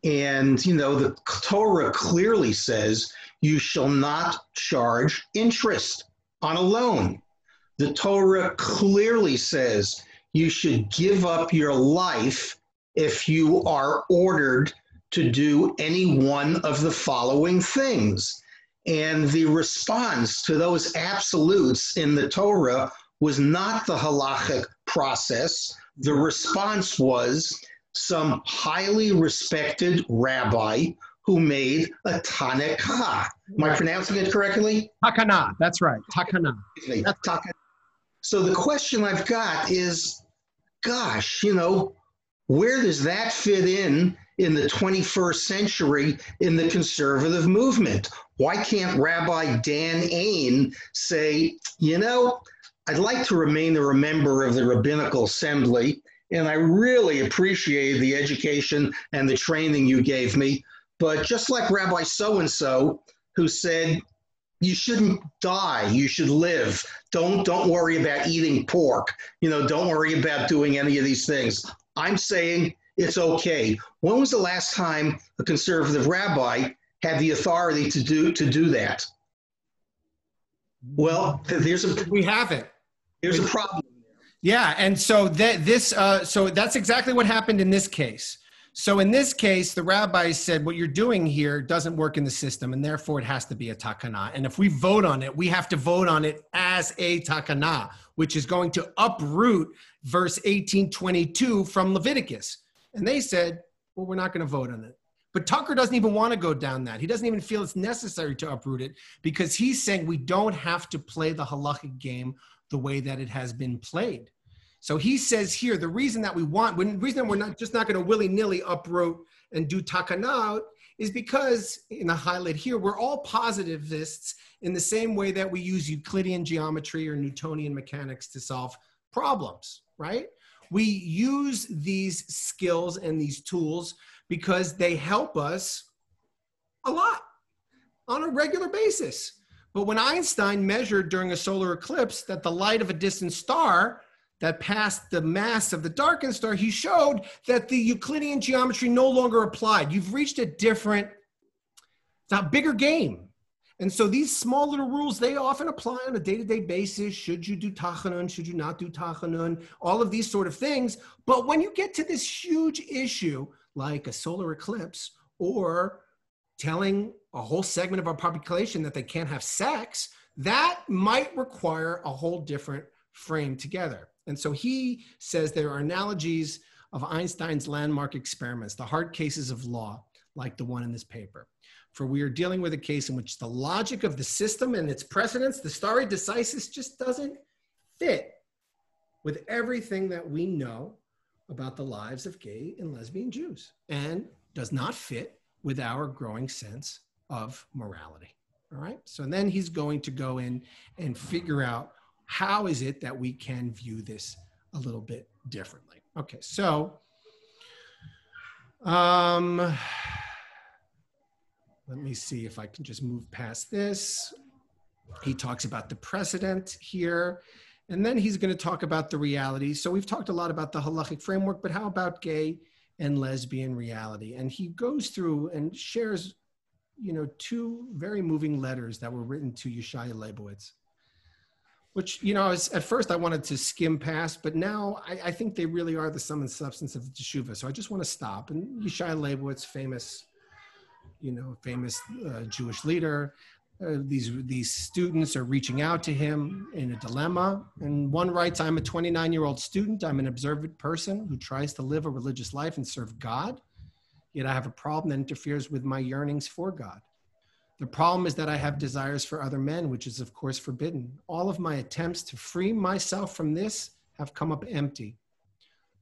Speaker 7: And, the Torah clearly says you shall not charge interest on a loan. The Torah clearly says you should give up your life if you are ordered to do any one of the following things. And the response to those absolutes in the Torah was not the halachic process. The response was some highly respected rabbi who made a Tanekah. Am I pronouncing it correctly?
Speaker 1: Takana, that's right, Takana.
Speaker 7: So the question I've got is, gosh, where does that fit in the 21st century in the conservative movement? Why can't Rabbi Dan Ain say, I'd like to remain a member of the Rabbinical Assembly, and I really appreciate the education and the training you gave me, but just like Rabbi so-and-so who said, you shouldn't die, you should live. Don't worry about eating pork. Don't worry about doing any of these things. I'm saying it's okay. When was the last time a conservative rabbi had the authority to do that? Well,
Speaker 1: we haven't.
Speaker 7: There's a problem.
Speaker 1: Yeah, and so so that's exactly what happened in this case. So in this case, the rabbis said, what you're doing here doesn't work in the system, and therefore it has to be a takana. And if we vote on it, we have to vote on it as a takana, which is going to uproot verse 1822 from Leviticus. And they said, well, we're not going to vote on it. But Tucker doesn't even want to go down that. He doesn't even feel it's necessary to uproot it, because he's saying we don't have to play the halakhic game the way that it has been played. So he says here, the reason that we're not going to willy-nilly uproot and do takana is because, in the highlight here, we're all positivists in the same way that we use Euclidean geometry or Newtonian mechanics to solve problems, right? We use these skills and these tools because they help us a lot on a regular basis. But when Einstein measured during a solar eclipse that the light of a distant star that passed the mass of the darkened star, he showed that the Euclidean geometry no longer applied. You've reached a different, it's a bigger game. And so these small little rules, they often apply on a day-to-day basis. Should you do tachanun? Should you not do tachanun? All of these sort of things. But when you get to this huge issue, like a solar eclipse, or telling a whole segment of our population that they can't have sex, that might require a whole different frame together. And so he says there are analogies of Einstein's landmark experiments, the hard cases of law, like the one in this paper. For we are dealing with a case in which the logic of the system and its precedents, the stare decisis, just doesn't fit with everything that we know about the lives of gay and lesbian Jews, and does not fit with our growing sense of morality. All right. So then he's going to go in and figure out how is it that we can view this a little bit differently. Okay. So, let me see if I can just move past this. He talks about the precedent here, and then he's going to talk about the reality. So we've talked a lot about the halachic framework, but how about gay and lesbian reality? And he goes through and shares, two very moving letters that were written to Yeshaya Leibowitz, which, at first I wanted to skim past, but now I think they really are the sum and substance of the Teshuvah. So I just want to stop. And Yeshaya Leibowitz, famous Jewish leader, these students are reaching out to him in a dilemma. And one writes, I'm a 29-year-old student. I'm an observant person who tries to live a religious life and serve God. Yet I have a problem that interferes with my yearnings for God. The problem is that I have desires for other men, which is of course forbidden. All of my attempts to free myself from this have come up empty.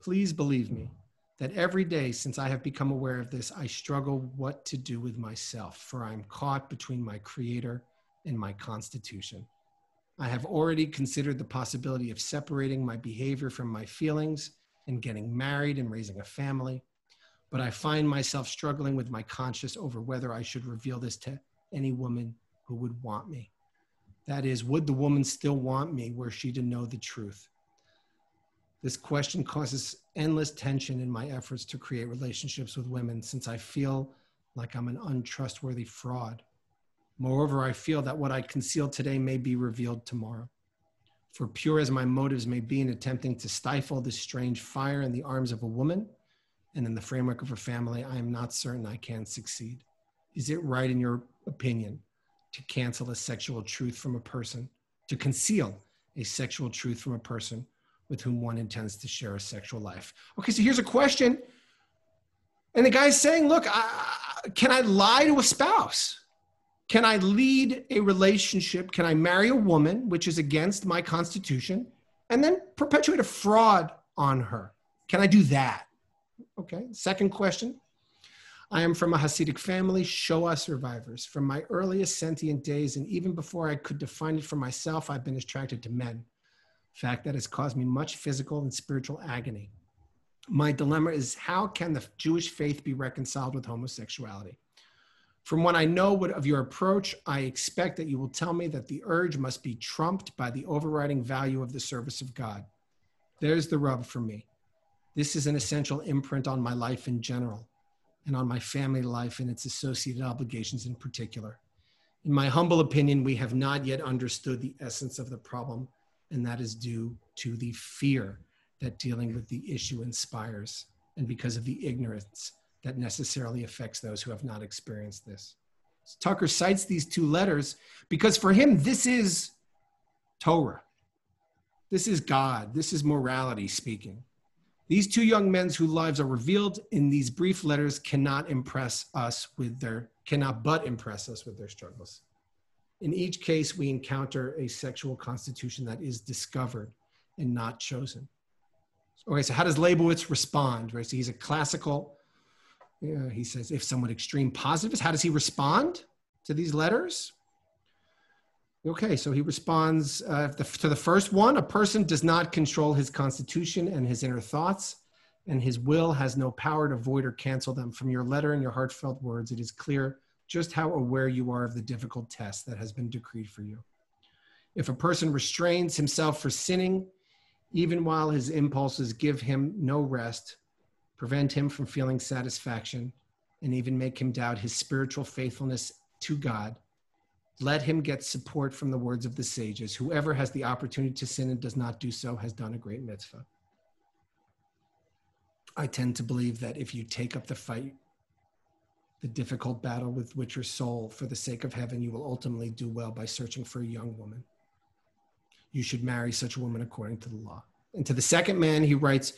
Speaker 1: Please believe me that every day since I have become aware of this, I struggle what to do with myself, for I am caught between my Creator and my constitution. I have already considered the possibility of separating my behavior from my feelings and getting married and raising a family, but I find myself struggling with my conscience over whether I should reveal this to any woman who would want me. That is, would the woman still want me were she to know the truth? This question causes endless tension in my efforts to create relationships with women, since I feel like I'm an untrustworthy fraud. Moreover, I feel that what I conceal today may be revealed tomorrow. For pure as my motives may be in attempting to stifle this strange fire in the arms of a woman and in the framework of a family, I am not certain I can succeed. Is it right, in your opinion, to cancel a sexual truth from a person, to conceal a sexual truth from a person with whom one intends to share a sexual life? Okay, so here's a question. And the guy's saying, look, can I lie to a spouse? Can I lead a relationship? Can I marry a woman, which is against my constitution, and then perpetuate a fraud on her? Can I do that? Okay, second question. I am from a Hasidic family, Shoah survivors. From my earliest sentient days, and even before I could define it for myself, I've been attracted to men. Fact that has caused me much physical and spiritual agony. My dilemma is, how can the Jewish faith be reconciled with homosexuality? From what I know of your approach, I expect that you will tell me that the urge must be trumped by the overriding value of the service of God. There's the rub for me. This is an essential imprint on my life in general, and on my family life and its associated obligations in particular. In my humble opinion, we have not yet understood the essence of the problem, and that is due to the fear that dealing with the issue inspires, and because of the ignorance that necessarily affects those who have not experienced this. So Tucker cites these two letters because for him, this is Torah. This is God. This is morality speaking. These two young men whose lives are revealed in these brief letters cannot but impress us with their struggles. In each case, we encounter a sexual constitution that is discovered and not chosen. Okay, so how does Leibowitz respond? Right, so he's a classical, he says, if somewhat extreme positivist. How does he respond to these letters? Okay, so he responds to the first one: a person does not control his constitution and his inner thoughts, and his will has no power to void or cancel them. From your letter and your heartfelt words, it is clear just how aware you are of the difficult test that has been decreed for you. If a person restrains himself for sinning, even while his impulses give him no rest, prevent him from feeling satisfaction, and even make him doubt his spiritual faithfulness to God. Let him get support from the words of the sages. Whoever has the opportunity to sin and does not do so has done a great mitzvah. I tend to believe that if you take up the fight, the difficult battle with which your soul, for the sake of heaven, you will ultimately do well by searching for a young woman. You should marry such a woman according to the law. And to the second man, he writes,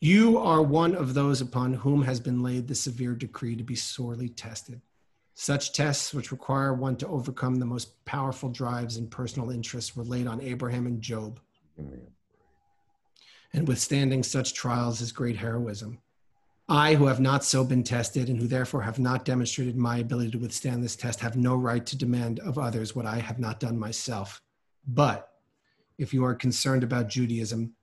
Speaker 1: you are one of those upon whom has been laid the severe decree to be sorely tested. Such tests, which require one to overcome the most powerful drives and personal interests, were laid on Abraham and Job. And withstanding such trials is great heroism. I, who have not so been tested and who therefore have not demonstrated my ability to withstand this test, have no right to demand of others what I have not done myself. But if you are concerned about Judaism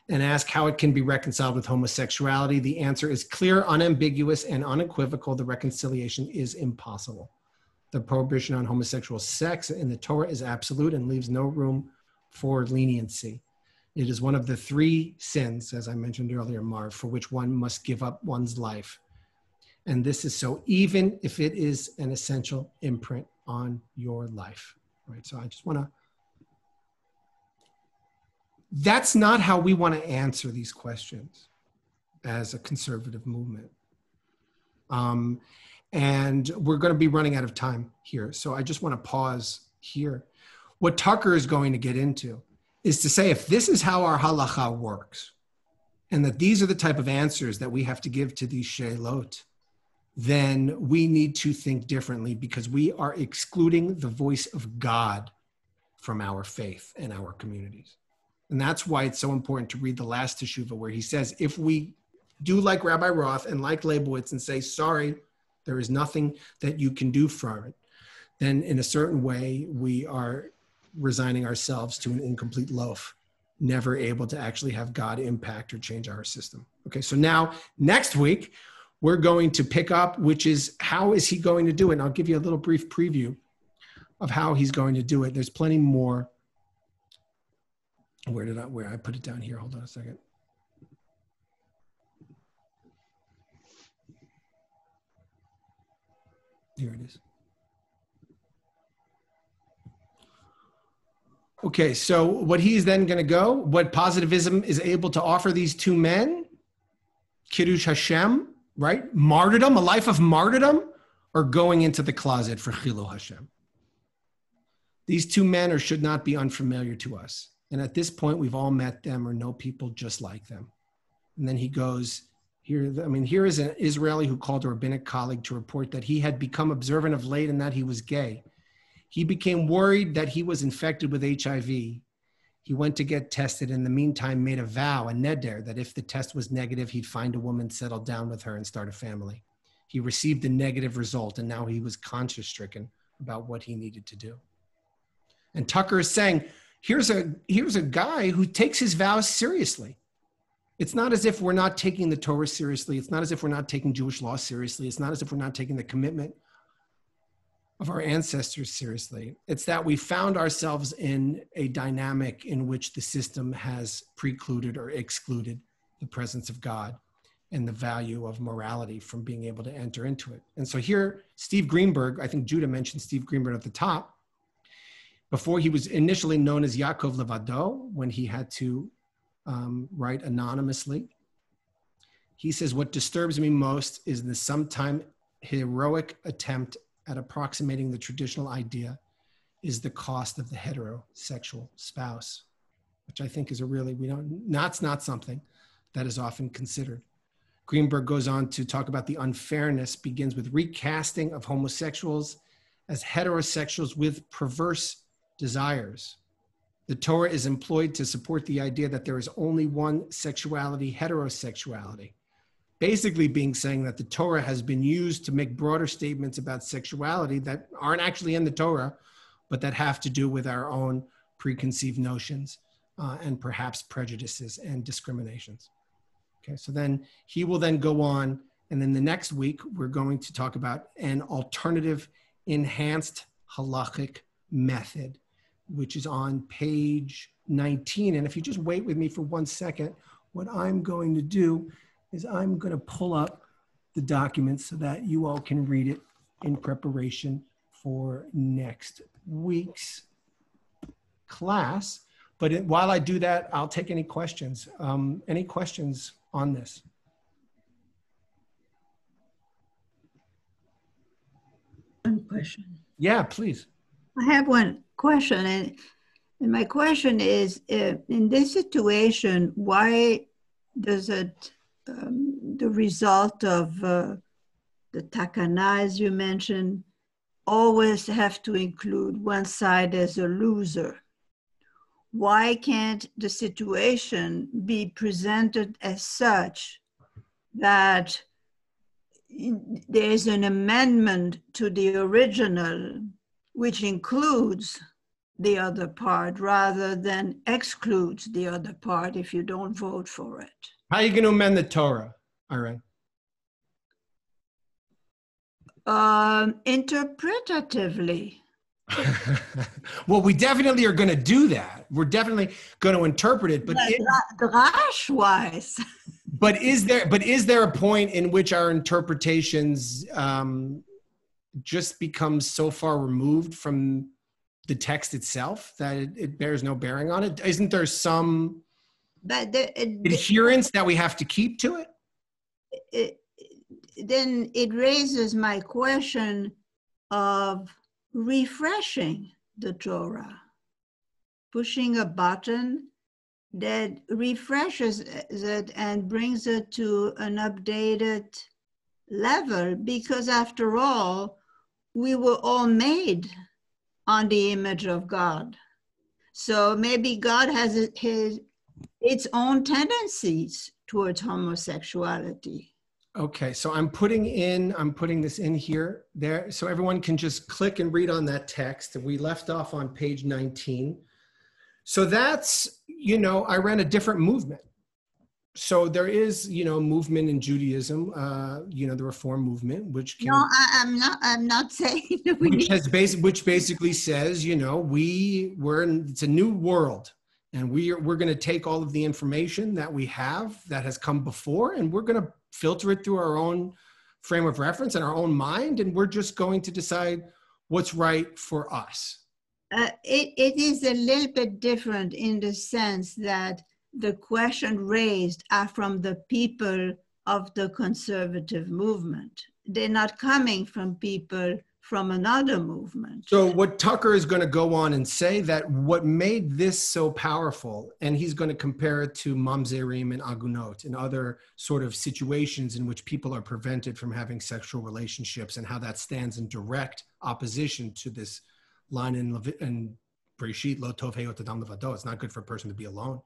Speaker 1: and ask how it can be reconciled with homosexuality, the answer is clear, unambiguous, and unequivocal. The reconciliation is impossible. The prohibition on homosexual sex in the Torah is absolute and leaves no room for leniency. It is one of the three sins, as I mentioned earlier, Marv, for which one must give up one's life. And this is so even if it is an essential imprint on your life. Right? So I just want to, that's not how we want to answer these questions as a conservative movement. And we're going to be running out of time here. So I just want to pause here. What Tucker is going to get into is to say, if this is how our halakha works, and that these are the type of answers that we have to give to these she'elot, then we need to think differently, because we are excluding the voice of God from our faith and our communities. And that's why it's so important to read the last teshuvah, where he says, if we do like Rabbi Roth and like Leibowitz and say, sorry, there is nothing that you can do for it, then in a certain way, we are resigning ourselves to an incomplete loaf, never able to actually have God impact or change our system. Okay, so now next week, we're going to pick up, which is, how is he going to do it? And I'll give you a little brief preview of how he's going to do it. There's plenty more. Where I put it down here? Hold on a second. Here it is. Okay, so what he's then going to go, what positivism is able to offer these two men, Kiddush Hashem, right? Martyrdom, a life of martyrdom, or going into the closet for Chilul Hashem. These two men should not be unfamiliar to us. And at this point, we've all met them or know people just like them. And then he goes, here is an Israeli who called a rabbinic colleague to report that he had become observant of late and that he was gay. He became worried that he was infected with HIV. He went to get tested. In the meantime, made a vow, a neder, that if the test was negative, he'd find a woman, settle down with her, and start a family. He received a negative result, and now he was conscience-stricken about what he needed to do. And Tucker is saying, here's a guy who takes his vows seriously. It's not as if we're not taking the Torah seriously. It's not as if we're not taking Jewish law seriously. It's not as if we're not taking the commitment of our ancestors seriously. It's that we found ourselves in a dynamic in which the system has precluded or excluded the presence of God and the value of morality from being able to enter into it. And so here, Steve Greenberg, I think Judah mentioned Steve Greenberg at the top, before he was initially known as Yaakov Levado, when he had to write anonymously, he says, what disturbs me most is the sometime heroic attempt at approximating the traditional idea is the cost of the heterosexual spouse, which I think is that's not something that is often considered. Greenberg goes on to talk about the unfairness begins with recasting of homosexuals as heterosexuals with perverse desires. The Torah is employed to support the idea that there is only one sexuality, heterosexuality. Basically saying that the Torah has been used to make broader statements about sexuality that aren't actually in the Torah, but that have to do with our own preconceived notions and perhaps prejudices and discriminations. Okay, so then he will then go on, and then the next week, we're going to talk about an alternative enhanced halakhic method which is on page 19. And if you just wait with me for 1 second, what I'm going to do is I'm going to pull up the document so that you all can read it in preparation for next week's class. But while I do that, I'll take any questions. Any questions on this?
Speaker 3: One question.
Speaker 1: Yeah, please.
Speaker 3: I have one question, and my question is, in this situation, why does it, the result of the takana, as you mentioned, always have to include one side as a loser? Why can't the situation be presented as such that there is an amendment to the original, which includes the other part rather than excludes the other part if you don't vote for it?
Speaker 1: How are you going to amend the Torah, Irene?
Speaker 3: Interpretatively.
Speaker 1: Well, we definitely are going to do that. We're definitely going to interpret it, but
Speaker 3: Drash-wise.
Speaker 1: But is there a point in which our interpretations just become so far removed from the text itself that it bears no bearing on it? Isn't there some adherence that we have to keep to it?
Speaker 3: Then it raises my question of refreshing the Torah, pushing a button that refreshes it and brings it to an updated level, because after all, we were all made on the image of God. So maybe God has its own tendencies towards homosexuality.
Speaker 1: Okay, so I'm putting this in here, there, so everyone can just click and read on that text. We left off on page 19. So that's, I ran a different movement. So there is, movement in Judaism, the Reform movement, which can,
Speaker 3: no, I'm not saying that
Speaker 1: which basically says, it's a new world, and we're going to take all of the information that we have that has come before, and we're going to filter it through our own frame of reference and our own mind, and we're just going to decide what's right for us.
Speaker 3: It is a little bit different in the sense that the question raised are from the people of the conservative movement. They're not coming from people from another movement.
Speaker 1: So what Tucker is going to go on and say that what made this so powerful, and he's going to compare it to mamzerim and agunot and other sort of situations in which people are prevented from having sexual relationships, and how that stands in direct opposition to this line in Breshit, lo tov heyot adam levado. It's not good for a person to be alone.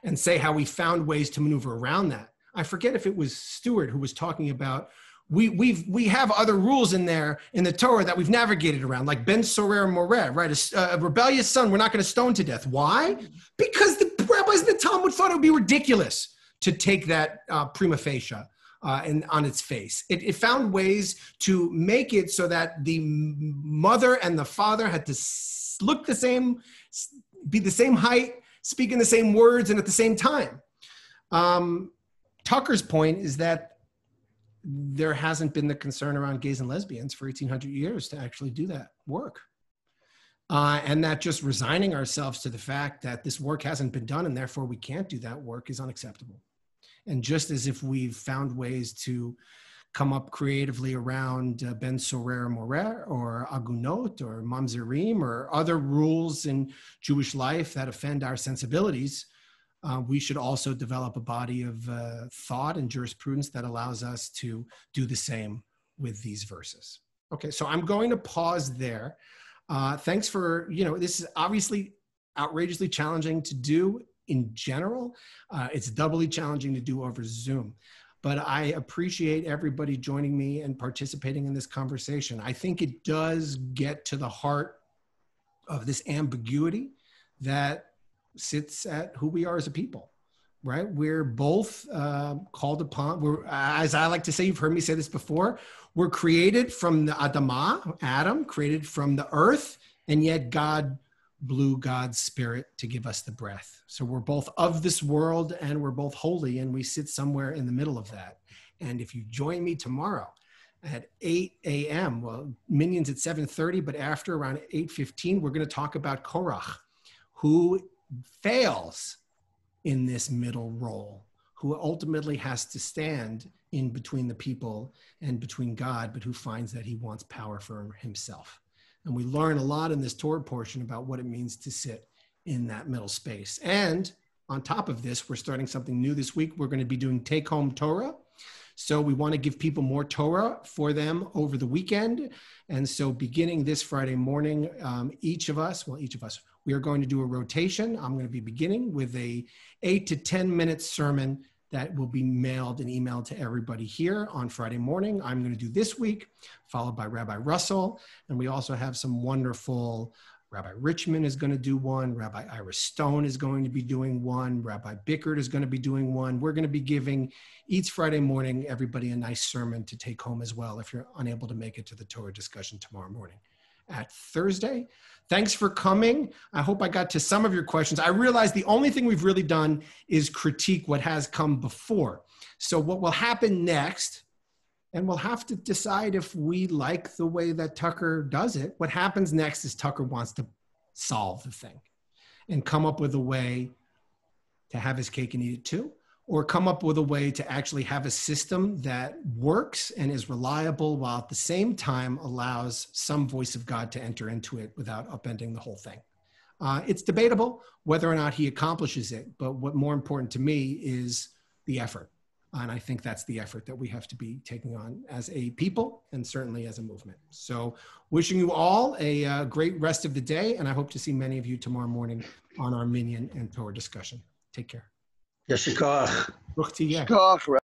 Speaker 1: And say how we found ways to maneuver around that. I forget if it was Stewart who was talking about we have other rules in there in the Torah that we've navigated around, like ben sorer moreh, right? A rebellious son, we're not going to stone to death. Why? Because the rabbis in the Talmud thought it would be ridiculous to take that prima facie and on its face. It found ways to make it so that the mother and the father had to look the same, be the same height, speak in the same words, and at the same time. Tucker's point is that there hasn't been the concern around gays and lesbians for 1800 years to actually do that work. And that just resigning ourselves to the fact that this work hasn't been done and therefore we can't do that work is unacceptable. And just as if we've found ways to come up creatively around ben sorer moreh or agunot or mamzerim or other rules in Jewish life that offend our sensibilities, we should also develop a body of thought and jurisprudence that allows us to do the same with these verses. Okay, so I'm going to pause there. Thanks for, this is obviously outrageously challenging to do in general. It's doubly challenging to do over Zoom. But I appreciate everybody joining me and participating in this conversation. I think it does get to the heart of this ambiguity that sits at who we are as a people, right? We're both called upon, as I like to say, you've heard me say this before, we're created from the Adamah, Adam, created from the earth, and yet God blew God's spirit to give us the breath. So we're both of this world and we're both holy, and we sit somewhere in the middle of that. And if you join me tomorrow at 8 a.m., well, Minyan's at 7:30, but after around 8:15, we're going to talk about Korach, who fails in this middle role, who ultimately has to stand in between the people and between God, but who finds that he wants power for himself. And we learn a lot in this Torah portion about what it means to sit in that middle space. And on top of this, we're starting something new this week. We're going to be doing take-home Torah. So we want to give people more Torah for them over the weekend. And so beginning this Friday morning, each of us, we are going to do a rotation. I'm going to be beginning with a 8 to 10 minute sermon that will be mailed and emailed to everybody here on Friday morning. I'm going to do this week, followed by Rabbi Russell. And we also have some wonderful, Rabbi Richmond is going to do one, Rabbi Ira Stone is going to be doing one, Rabbi Bickert is going to be doing one. We're going to be giving each Friday morning everybody a nice sermon to take home as well if you're unable to make it to the Torah discussion tomorrow morning at Thursday. Thanks for coming. I hope I got to some of your questions. I realize the only thing we've really done is critique what has come before. So what will happen next, and we'll have to decide if we like the way that Tucker does it. What happens next is Tucker wants to solve the thing and come up with a way to have his cake and eat it too, or come up with a way to actually have a system that works and is reliable while at the same time allows some voice of God to enter into it without upending the whole thing. It's debatable whether or not he accomplishes it, but what more important to me is the effort. And I think that's the effort that we have to be taking on as a people and certainly as a movement. So wishing you all a great rest of the day. And I hope to see many of you tomorrow morning on our Minyan and Torah discussion. Take care.
Speaker 7: Yeshikach.
Speaker 2: Shkach,